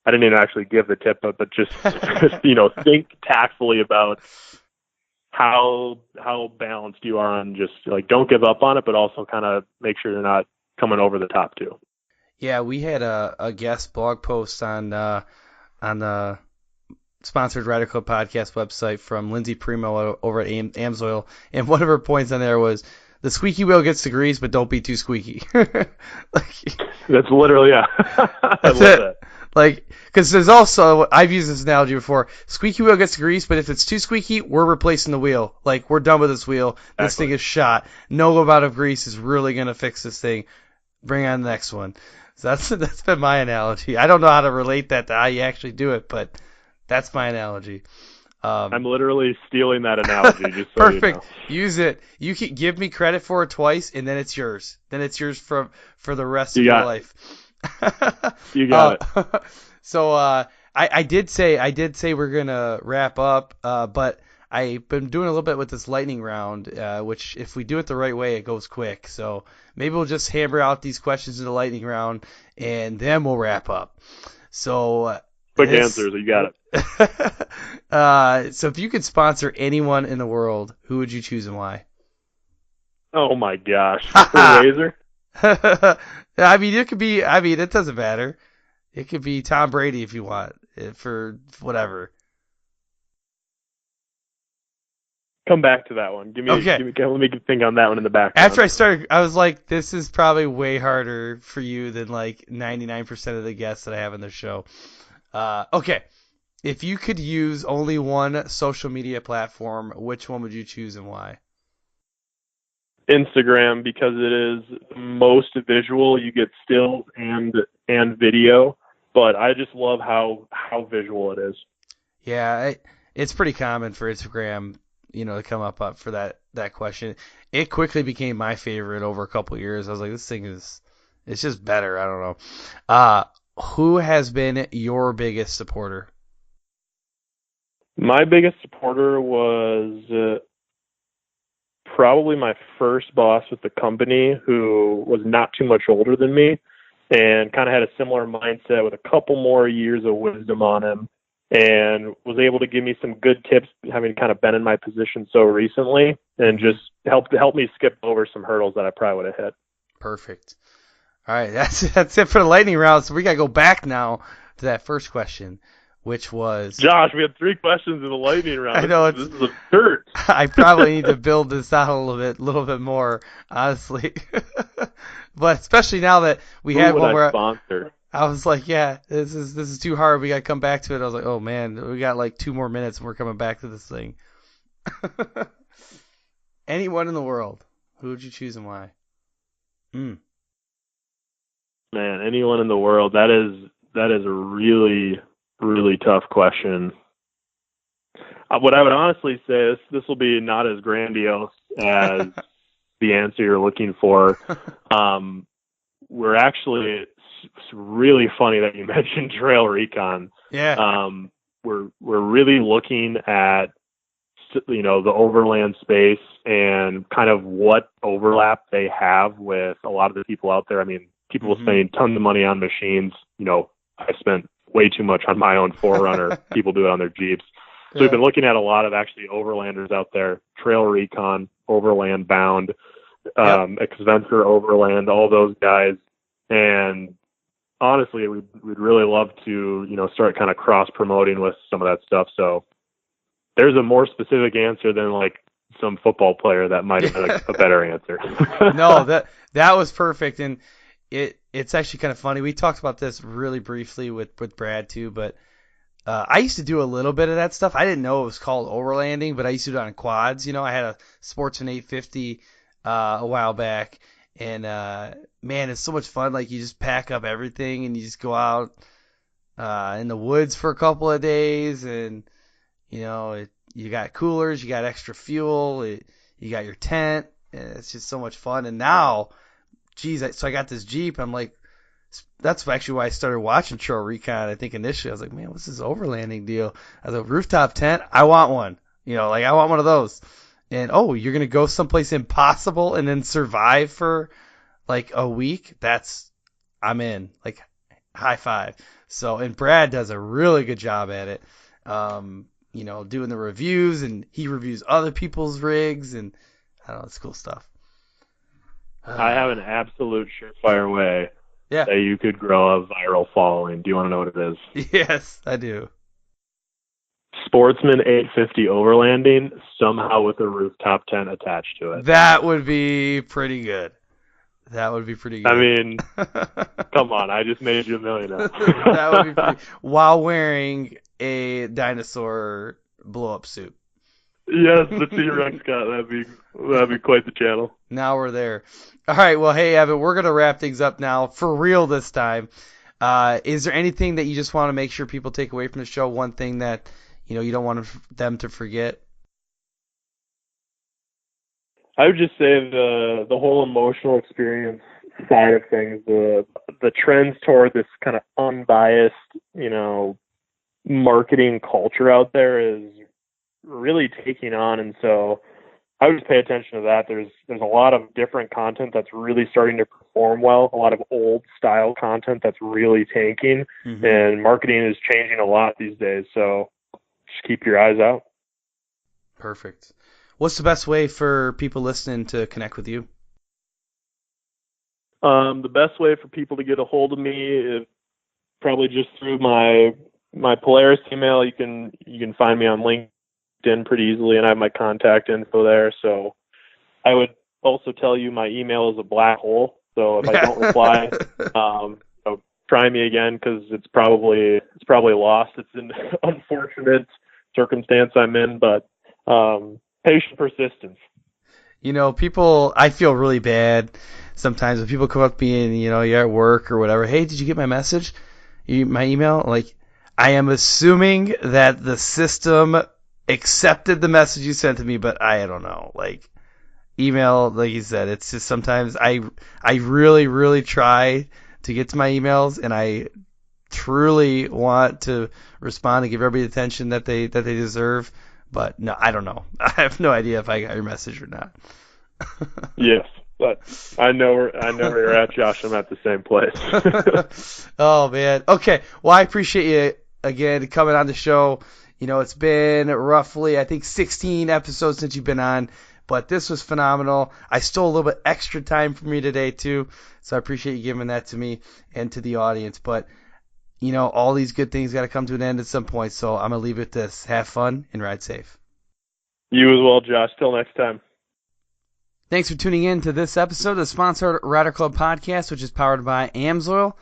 I didn't even actually give the tip, but just think tactfully about how balanced you are on just like, don't give up on it, but also kind of make sure you're not coming over the top too. Yeah, we had a guest blog post on the sponsored Rider Club podcast website from Lindsay Primo over at AMSOIL, and one of her points on there was, the squeaky wheel gets the grease, but don't be too squeaky. That's literally, yeah. I love that. Like, because there's also, I've used this analogy before, squeaky wheel gets the grease, but if it's too squeaky, we're replacing the wheel. Like, we're done with this wheel. This thing is shot. No amount of grease is really going to fix this thing. Bring on the next one. So that's been my analogy. I don't know how to relate that to how you actually do it, but that's my analogy. I'm literally stealing that analogy. Just so perfect. You know. Use it. You can give me credit for it twice, and then it's yours. Then it's yours for the rest of your life. You got it. So I did say we're gonna wrap up, but I've been doing a little bit with this lightning round, which if we do it the right way, it goes quick. So maybe we'll just hammer out these questions in the lightning round, and then we'll wrap up. So quick answers, you got it. So if you could sponsor anyone in the world, who would you choose and why? Oh my gosh, Razor. I mean, it could be. I mean, it doesn't matter. It could be Tom Brady if you want, for whatever. Come back to that one. Okay. Let me think on that one in the background. After I started, I was like, this is probably way harder for you than like 99% of the guests that I have on the show. Okay. If you could use only one social media platform, which one would you choose and why? Instagram, because it is most visual. You get stills and video, but I just love how visual it is. Yeah, it's pretty common for Instagram, to come up for that question. It quickly became my favorite over a couple of years. I was like, this thing it's just better. I don't know. Who has been your biggest supporter? My biggest supporter was probably my first boss with the company, who was not too much older than me and kind of had a similar mindset with a couple more years of wisdom on him, and was able to give me some good tips, having kind of been in my position so recently, and just help me skip over some hurdles that I probably would have hit. Perfect. All right, that's it for the lightning round. So we got to go back now to that first question, which was... Josh, we had 3 questions in the lightning round. I know, this is absurd. I probably need to build this out a little bit more, honestly. But especially now that we had one where I was like, yeah, this is too hard. We got to come back to it. I was like, oh man, we got like 2 more minutes and we're coming back to this thing. Anyone in the world, who would you choose and why? Man, anyone in the world, that is a really, really tough question. What I would honestly say is this will be not as grandiose as the answer you're looking for. We're actually, it's really funny that you mentioned Trail Recon. Yeah. We're really looking at, the overland space and kind of what overlap they have with a lot of the people out there. I mean, people spending tons of money on machines. I spent way too much on my own 4Runner. People do it on their Jeeps. So we've been looking at a lot of actually overlanders out there, Trail Recon, Overland Bound, Exventure Overland, all those guys. And honestly, we'd really love to, start kind of cross promoting with some of that stuff. So there's a more specific answer than like some football player that might have been a better answer. No, that was perfect. And it's actually kind of funny. We talked about this really briefly with Brad too, but I used to do a little bit of that stuff. I didn't know it was called overlanding, but I used to do it on quads. I had a Sportsman 850 a while back, and man, it's so much fun. Like, you just pack up everything and you just go out in the woods for a couple of days, and you got coolers, you got extra fuel, you got your tent, and it's just so much fun. And now, so I got this Jeep. I'm like, that's actually why I started watching Trail Recon. I think initially I was like, man, what's this overlanding deal? I was like, rooftop tent, I want one. I want one of those. And you're gonna go someplace impossible and then survive for like a week? I'm in. Like, high five. So, and Brad does a really good job at it. Doing the reviews, and he reviews other people's rigs, and I don't know, it's cool stuff. I have an absolute surefire way that you could grow a viral following. Do you want to know what it is? Yes, I do. Sportsman 850 overlanding, somehow with a rooftop tent attached to it. That would be pretty good. I mean, come on, I just made you a millionaire. That would be pretty, while wearing a dinosaur blow-up suit. Yes, the T-Rex got that'd be quite the channel. Now we're there. All right, well, hey, Evan, we're going to wrap things up now, for real this time. Is there anything that you just want to make sure people take away from the show, one thing that you don't want them to forget? I would just say the whole emotional experience side of things, the trends toward this kind of unbiased, marketing culture out there is really taking on, and so I would just pay attention to that. There's a lot of different content that's really starting to perform well, a lot of old style content that's really tanking, and marketing is changing a lot these days, so just keep your eyes out. Perfect. What's the best way for people listening to connect with you? The best way for people to get a hold of me is probably just through my Polaris email. You can find me on LinkedIn pretty easily, and I have my contact info there. So I would also tell you my email is a black hole. So if I don't reply, try me again, because it's probably lost. It's an unfortunate circumstance I'm in, but patient persistence. People, I feel really bad sometimes when people come up to me and, you're at work or whatever. Hey, did you get my message? My email? Like, I am assuming that the system accepted the message you sent to me, but I don't know. Like, email, like you said, it's just sometimes I really, really try to get to my emails, and I truly want to respond and give everybody the attention that they deserve. But no, I don't know. I have no idea if I got your message or not. Yes, but I know where you're at, Josh. I'm at the same place. Oh, man. Okay. Well, I appreciate you again coming on the show. It's been roughly, I think, 16 episodes since you've been on, but this was phenomenal. I stole a little bit extra time from you today too, so I appreciate you giving that to me and to the audience. But all these good things got to come to an end at some point, so I'm going to leave it at this. Have fun and ride safe. You as well, Josh. Till next time. Thanks for tuning in to this episode of the Sponsored Rider Club podcast, which is powered by AMSOIL.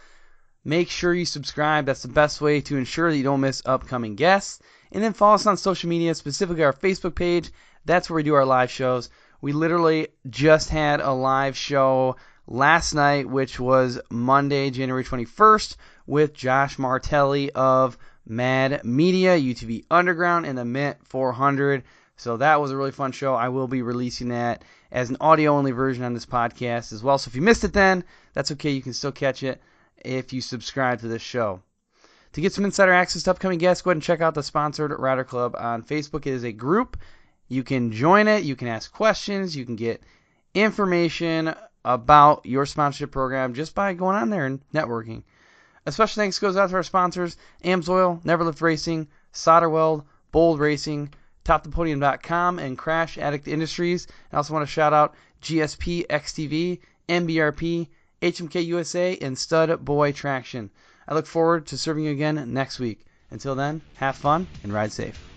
Make sure you subscribe. That's the best way to ensure that you don't miss upcoming guests. And then follow us on social media, specifically our Facebook page. That's where we do our live shows. We literally just had a live show last night, which was Monday, January 21st, with Josh Martelli of Mad Media, UTV Underground, and the Mint 400. So that was a really fun show. I will be releasing that as an audio-only version on this podcast as well. So if you missed it then, that's okay. You can still catch it if you subscribe to this show. To get some insider access to upcoming guests, go ahead and check out the Sponsored Rider Club on Facebook. It is a group. You can join it. You can ask questions. You can get information about your sponsorship program just by going on there and networking. A special thanks goes out to our sponsors, AMSOIL, Neverlift Racing, SolderWeld, Bold Racing, TopThePodium.com, and Crash Addict Industries. I also want to shout out GSP, XTV, MBRP, HMK USA, and Stud Boy Traction. I look forward to serving you again next week. Until then, have fun and ride safe.